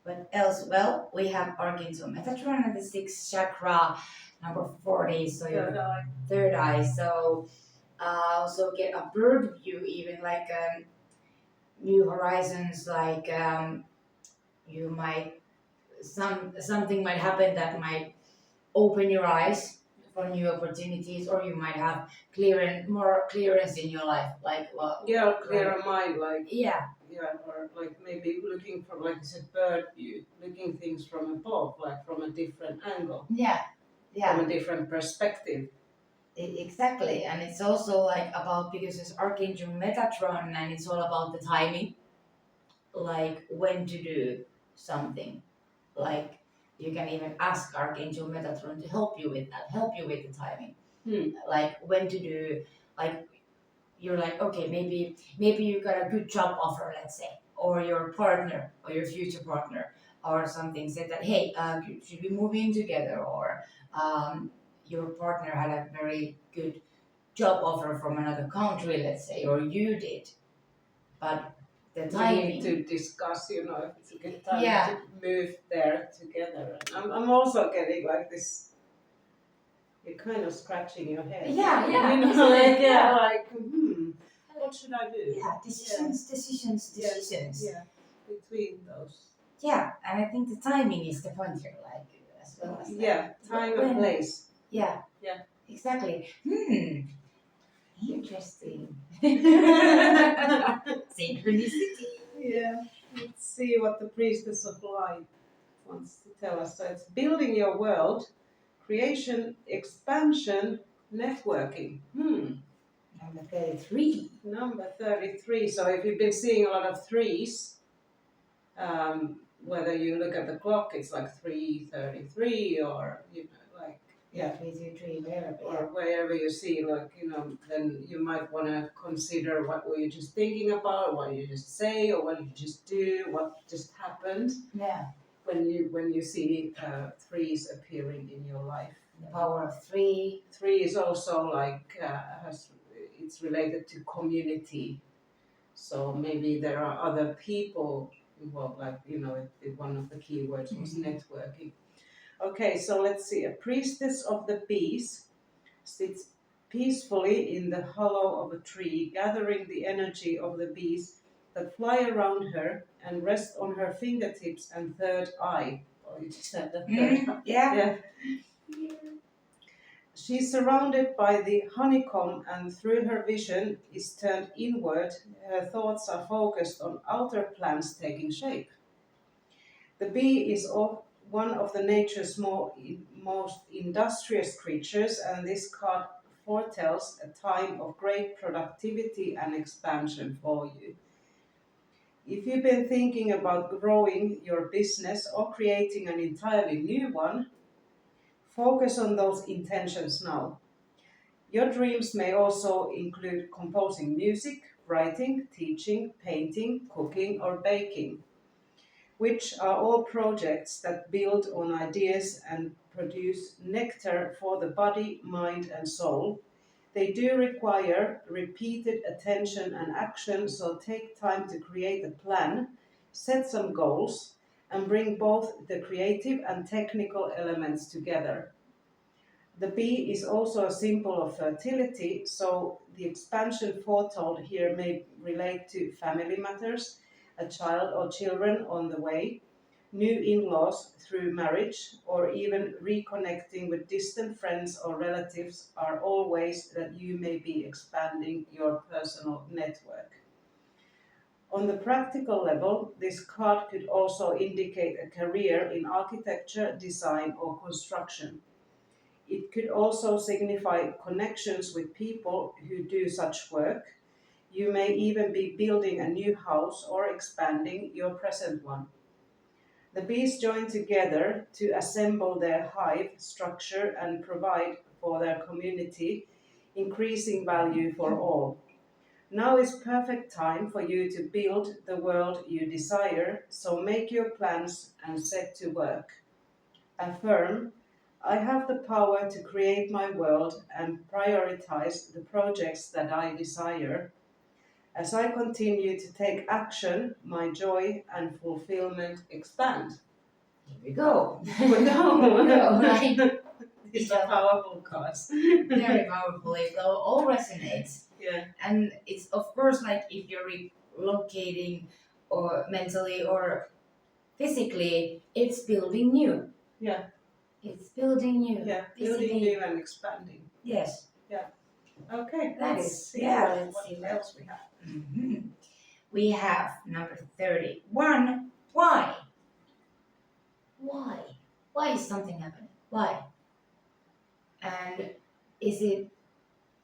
What else? Well, we have Archangel Metatron and the sixth chakra, number 40. So your third eye. So also get a bird view, even like new horizons. Like you might something might happen that might open your eyes for new opportunities, or you might have more clearance in your life. Like well, Yeah, clearer mind, like yeah, or like maybe looking from, like you said, bird view, looking things from above, like from a different angle, yeah, yeah. from a different perspective. Exactly, and it's also like about because it's Archangel Metatron, and it's all about the timing, like when to do something. Like you can even ask Archangel Metatron to help you with that, help you with the timing, like when to do. Like you're like, okay, maybe you got a good job offer, let's say, or your partner or your future partner or something said that, hey, should we move in together, or your partner had a very good job offer from another country, let's say, or you did, but the We timing. need to discuss, if it's a good time Yeah. to move there together. And I'm also getting like this, you're kind of scratching your head. Yeah, What should I do? Yeah, decisions. Yeah, between those. Yeah, and I think the timing is the point here, like as well as time and place. Yeah. Yeah. Exactly. Interesting. Synchronicity. Yeah. Let's see what the Priestess of Light wants to tell us. So it's building your world, creation, expansion, networking. Number 33. Number 33. So if you've been seeing a lot of threes, whether you look at the clock, it's like 3:33, or like 333, wherever. or wherever you see, like then you might want to consider what were you just thinking about, what did you just say, or what did you just do, what just happened. Yeah. When you see threes appearing in your life. The power of 3. 3 is also like it's related to community. So maybe there are other people involved, like one of the keywords was networking. Okay, so let's see. A priestess of the peace sits peacefully in the hollow of a tree, gathering the energy of the bees that fly around her and rest on her fingertips and third eye. Oh, you just said the third eye. Yeah. She's surrounded by the honeycomb, and through her vision is turned inward. Her thoughts are focused on outer plans taking shape. The bee is one of the nature's most industrious creatures, and this card foretells a time of great productivity and expansion for you. If you've been thinking about growing your business or creating an entirely new one, focus on those intentions now. Your dreams may also include composing music, writing, teaching, painting, cooking, or baking, which are all projects that build on ideas and produce nectar for the body, mind, and soul. They do require repeated attention and action, so take time to create a plan, set some goals, and bring both the creative and technical elements together. The bee is also a symbol of fertility, so the expansion foretold here may relate to family matters, a child or children on the way, new in-laws through marriage, or even reconnecting with distant friends or relatives are all ways that you may be expanding your personal network. On the practical level, this card could also indicate a career in architecture, design, or construction. It could also signify connections with people who do such work. You may even be building a new house or expanding your present one. The bees join together to assemble their hive structure and provide for their community, increasing value for all. Now is perfect time for you to build the world you desire, so make your plans and set to work. Affirm, I have the power to create my world and prioritize the projects that I desire. As I continue to take action, my joy and fulfillment expand. Here we go. Here we go. Right? These are powerful cards. Very powerful. It all resonates. Yeah. And it's of course like if you're relocating or mentally or physically, it's building new. Yeah. It's building new. Yeah. Building new and expanding. Yes. Okay. Let's see what what else we have. Mm-hmm. We have number 31. Why? Why? Why is something happening? Why? And is it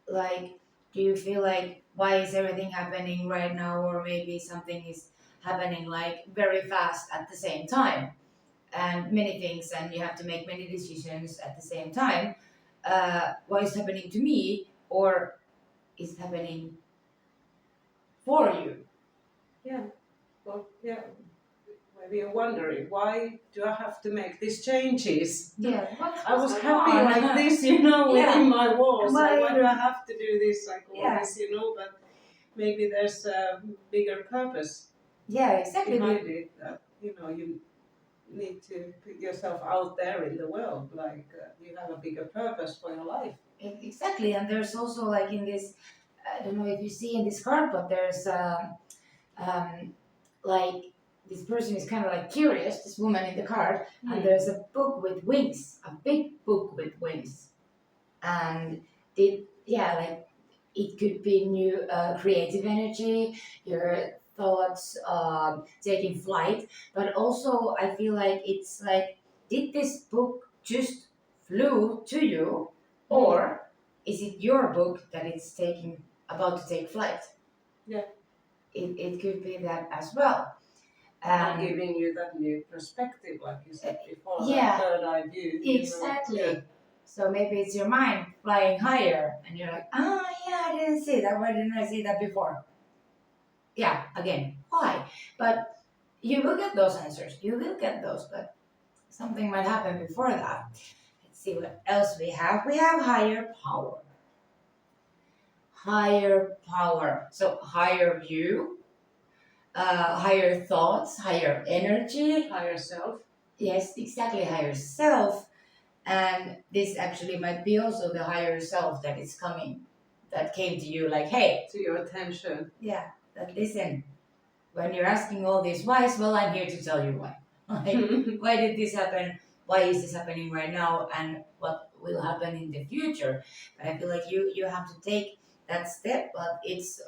like, do you feel like, why is everything happening right now? Or maybe something is happening like very fast at the same time. And many things, and you have to make many decisions at the same time. Why is it happening to me? Or is it happening for you? Yeah. Well, yeah. Maybe you're wondering, why do I have to make these changes? Yeah. I was happy like this, within my walls. Why- Why do I have to do this? Like all Yeah. this, but maybe there's a bigger purpose Yeah, exactly. behind it. That, you need to put yourself out there in the world. Like you have a bigger purpose for your life. Exactly, and there's also like in this, I don't know if you see in this card, but there's like this person is kind of like curious, this woman in the card, and there's a book with wings, a big book with wings, and like it could be new creative energy, your thoughts taking flight, but also I feel like it's like, did this book just flew to you, or is it your book that it's about to take flight? Yeah. It could be that as well. And giving you that new perspective, like you said before, yeah, that third eye view. Exactly. Yeah. So maybe it's your mind flying higher, and you're like, I didn't see that. Why didn't I see that before? Yeah, again, why? But you will get those answers. You will get those, but something might happen before that. Let's see what else we have. We have higher power. Higher power. So higher view, higher thoughts, higher energy. Higher self. Yes, exactly, higher self. And this actually might be also the higher self that is coming, that came to you like, hey. To your attention. Yeah, that listen, when you're asking all these whys, well, I'm here to tell you why. Like, why did this happen? Why is this happening right now? And what will happen in the future? But I feel like you have to take that step, but it's,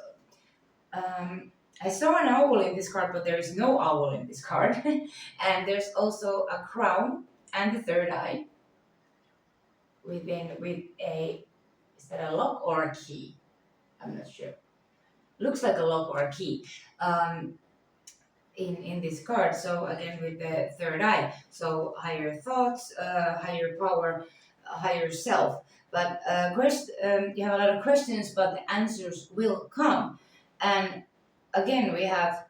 I saw an owl in this card, but there is no owl in this card. And there's also a crown and the third eye with a, is that a lock or a key? I'm not sure. Looks like a lock or a key in this card. So again, with the third eye. So higher thoughts, higher power, higher self. But you have a lot of questions, but the answers will come. And again, we have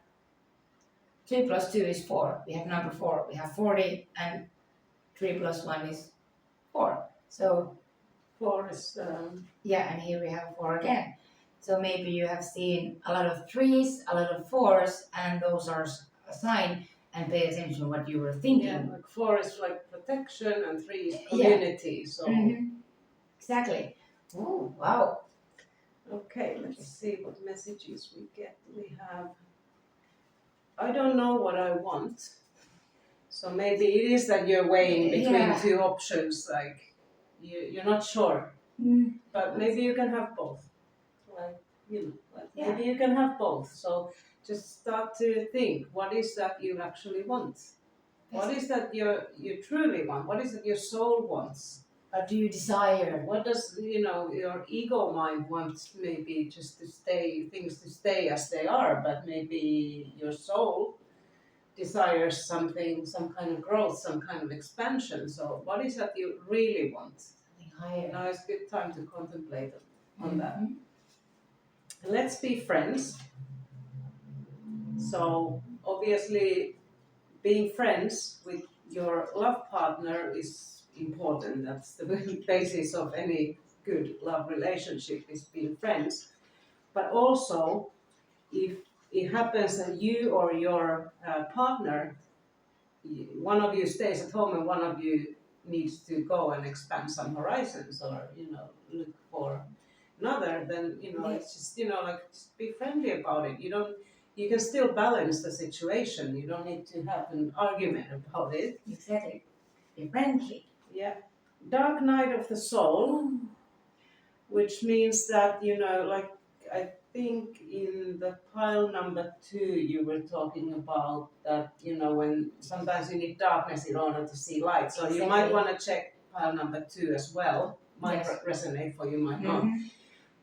2 plus 2 is 4. We have number 4. We have 40, and 3 plus 1 is 4. So 4 is yeah, and here we have 4 again. So maybe you have seen a lot of 3s, a lot of 4s, and those are a sign. And pay attention to what you were thinking. Yeah, like 4 is like protection, and 3 is community. Yeah. So exactly. Oh wow. Okay, let's see what messages we get. We have, I don't know what I want. So maybe it is that you're weighing between 2 options, like you're not sure. But maybe you can have both. Maybe you can have both. So just start to think, what is that you actually want? What is that you truly want? What is it your soul wants? What do you desire? What does your ego mind wants? Maybe just things to stay as they are, but maybe your soul desires something, some kind of growth, some kind of expansion. So what is that you really want? Something higher. Now it's a good time to contemplate on that. Let's be friends. So obviously being friends with your love partner is important. That's the basis of any good love relationship, is being friends. But also, if it happens that you or your partner, one of you stays at home and one of you needs to go and expand some horizons, or look for another, then it's just like, just be friendly about it. You can still balance the situation. You don't need to have an argument about it. Exactly. Be friendly. Yeah. Dark night of the soul, which means that like, I think in the pile number 2 you were talking about that when sometimes you need darkness in order to see light. So you might want to check pile number 2 as well. Might resonate for you, might not.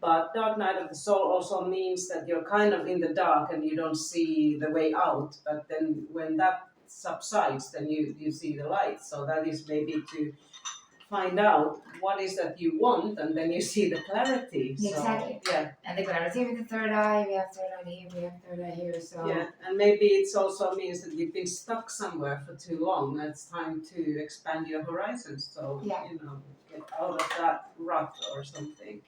But dark night of the soul also means that you're kind of in the dark and you don't see the way out. But then when that subsides, then you see the light. So that is maybe to find out what is that you want, and then you see the clarity. Exactly. So, yeah. And the clarity with the third eye, we have third eye here, we have third eye here. So yeah, and maybe it also means that you've been stuck somewhere for too long. It's time to expand your horizons. So get out of that rut or something.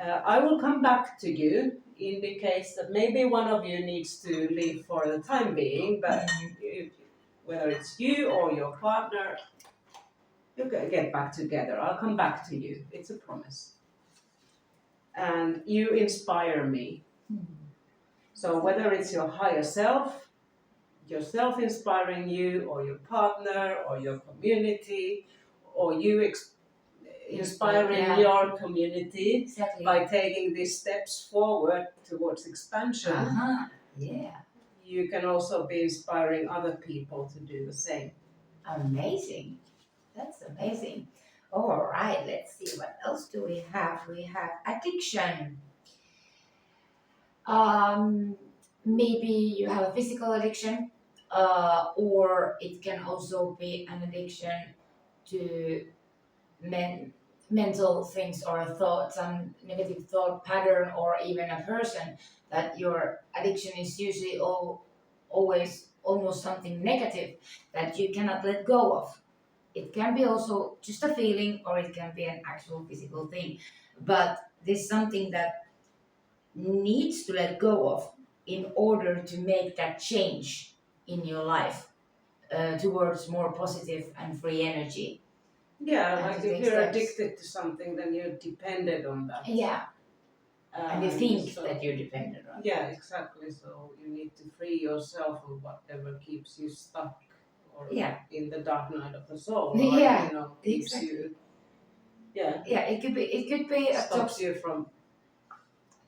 I will come back to you. Indicates that maybe one of you needs to leave for the time being, but whether it's you or your partner, you get back together. I'll come back to you. It's a promise. And you inspire me. So whether it's your higher self, yourself inspiring you, or your partner, or your community, or you inspiring your community by taking these steps forward towards expansion. Yeah. You can also be inspiring other people to do the same. Amazing. That's amazing. All right, let's see, what else do we have? We have addiction. Maybe you have a physical addiction, or it can also be an addiction to mental things or thoughts, some negative thought pattern, or even a person, that your addiction is usually always almost something negative that you cannot let go of. It can be also just a feeling, or it can be an actual physical thing. But this is something that needs to let go of in order to make that change in your life towards more positive and free energy. Yeah, like if you're addicted to something, then you're dependent on that. Yeah. And you think that you're dependent on Yeah, exactly. So you need to free yourself of whatever keeps you stuck, or in the dark night of the soul. Or, keeps you. Yeah. Yeah, it could be stops you from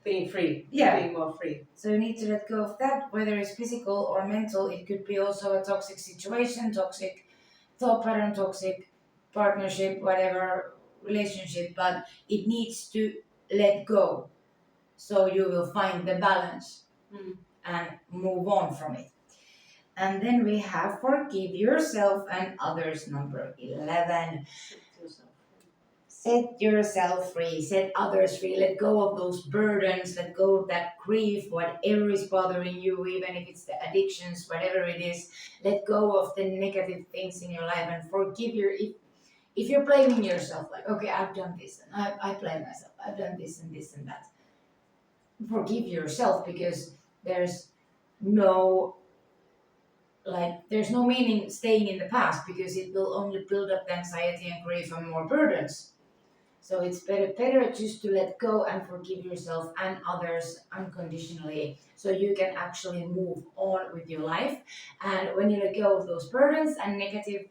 being free. Yeah. Being more free. So you need to let go of that, whether it's physical or mental. It could be also a toxic situation, toxic thought pattern, toxic partnership, whatever relationship, but it needs to let go. So you will find the balance and move on from it. And then we have forgive yourself and others, number 11. Set yourself free, set others free, let go of those burdens, let go of that grief, whatever is bothering you, even if it's the addictions, whatever it is, let go of the negative things in your life and forgive if you're blaming yourself, like, okay, I've done this and I blame myself, I've done this and this and that. Forgive yourself, because there's no meaning staying in the past, because it will only build up the anxiety and grief and more burdens. So it's better just to let go and forgive yourself and others unconditionally, so you can actually move on with your life. And when you let go of those burdens and negative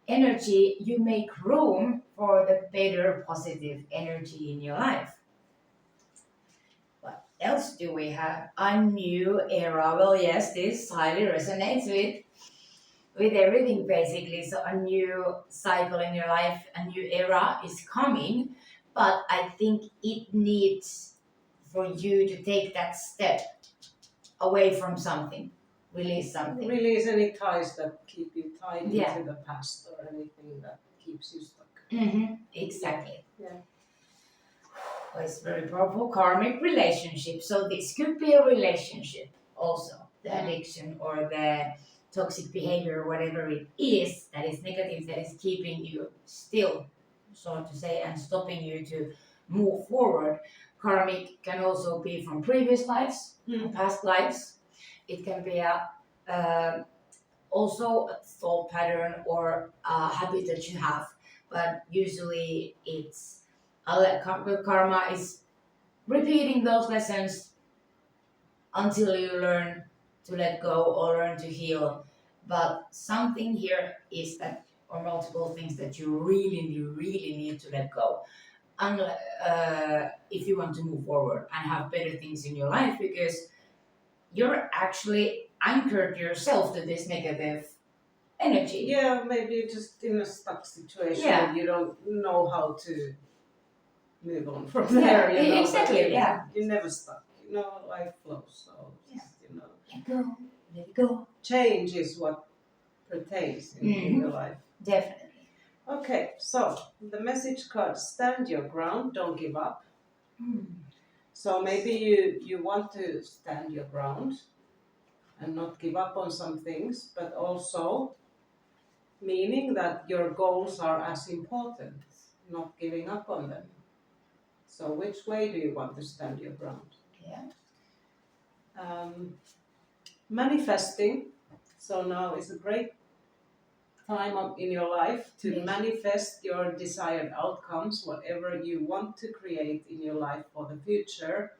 energy, you make room for the better positive energy in your life. What else do we have? A new era. Well, yes, this highly resonates with everything, basically. So a new cycle in your life, a new era is coming, but I think it needs for you to take that step away from something, release something. Release any ties that keep you tied into the past, or anything that keeps you stuck. Exactly. Yeah. Well, it's very powerful. Karmic relationship. So this could be a relationship also, the addiction or the toxic behavior, whatever it is that is negative, that is keeping you still, so to say, and stopping you to move forward. Karmic can also be from previous lives, past lives. It can be also a thought pattern or a habit that you have, but usually it's karma is repeating those lessons until you learn to let go or learn to heal. But something here is that, or multiple things that you really need to let go. If you want to move forward and have better things in your life, because you're actually anchored yourself to this negative energy. Yeah, maybe you're just in a stuck situation and you don't know how to move on from there. You know, exactly. You're never stuck. You know, life flows. So just, you know, let it go. Change is what pertains in your life. Definitely. Okay, so the message card: stand your ground, don't give up. So maybe you want to stand your ground and not give up on some things, but also meaning that your goals are as important, not giving up on them. So which way do you want to stand your ground? Manifesting. So now is a great time in your life to manifest your desired outcomes, whatever you want to create in your life for the future.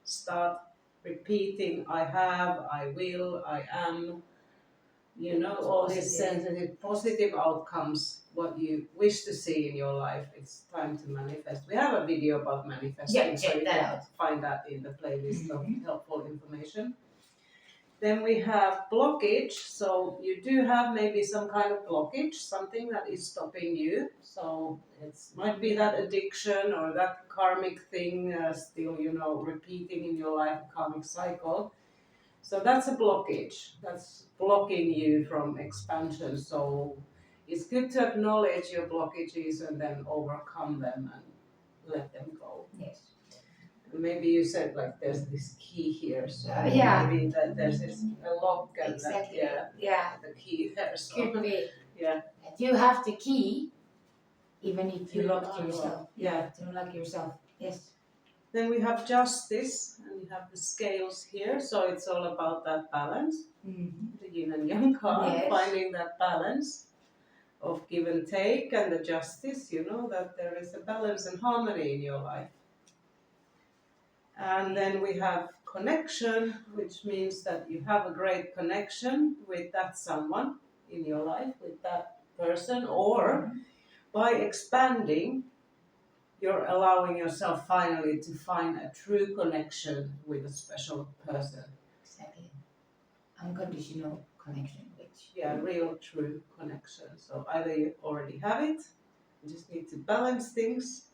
Start repeating, I have, I will, I am, you know, all these sensitive, positive outcomes, what you wish to see in your life. It's time to manifest. We have a video about manifesting, so you can find that in the playlist of helpful information. Then we have blockage. So you do have maybe some kind of blockage, something that is stopping you. So it might be that addiction or that karmic thing still, you know, repeating in your life, karmic cycle. So that's a blockage. That's blocking you from expansion. So it's good to acknowledge your blockages and then overcome them and let them go. Yes. Maybe you said like there's this key here, so maybe that there's this a lock and the key there. So could be. Yeah. You have the key, even if you locked yourself. To unlock yourself. Yes. Then we have justice, and you have the scales here, so it's all about that balance. The yin and yang card, finding that balance of give and take and the justice, you know, that there is a balance and harmony in your life. And then we have connection, which means that you have a great connection with that someone in your life, with that person, or by expanding, you're allowing yourself finally to find a true connection with a special person. Exactly. Unconditional connection. Real, true connection. So either you already have it, you just need to balance things,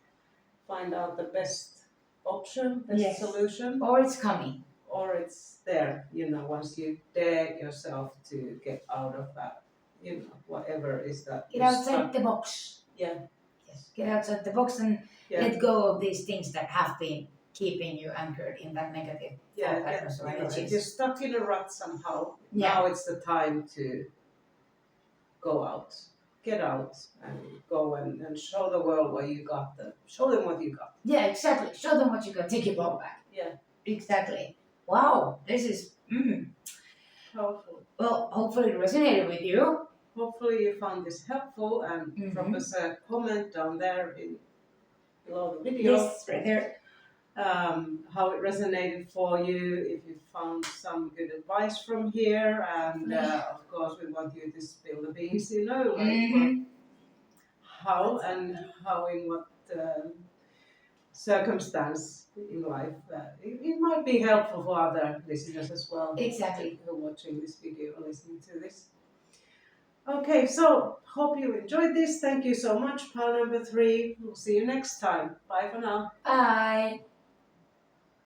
find out the best option, best solution. Or it's coming. Or it's there, you know, once you dare yourself to get out of that, you know, whatever is that. Get outside the box. Yes. Get outside the box and let go of these things that have been keeping you anchored in that negative thought patterns or energies. If you're stuck in a rut somehow, now it's the time to go out. Get out and go and show the world what you got. Show them what you got. Yeah, exactly. Show them what you got. Take your ball back. Yeah. Exactly. Wow, this is powerful. Well, hopefully it resonated with you. Hopefully you found this helpful and drop us a comment down there below the video. Yes, right there. How it resonated for you, if you found some good advice from here, and of course we want you to spill the beans, you know, like how in what circumstance in life. It might be helpful for other listeners as well. Exactly. Who are watching this video or listening to this. Okay, so hope you enjoyed this. Thank you so much, pile number 3. We'll see you next time. Bye for now. Bye.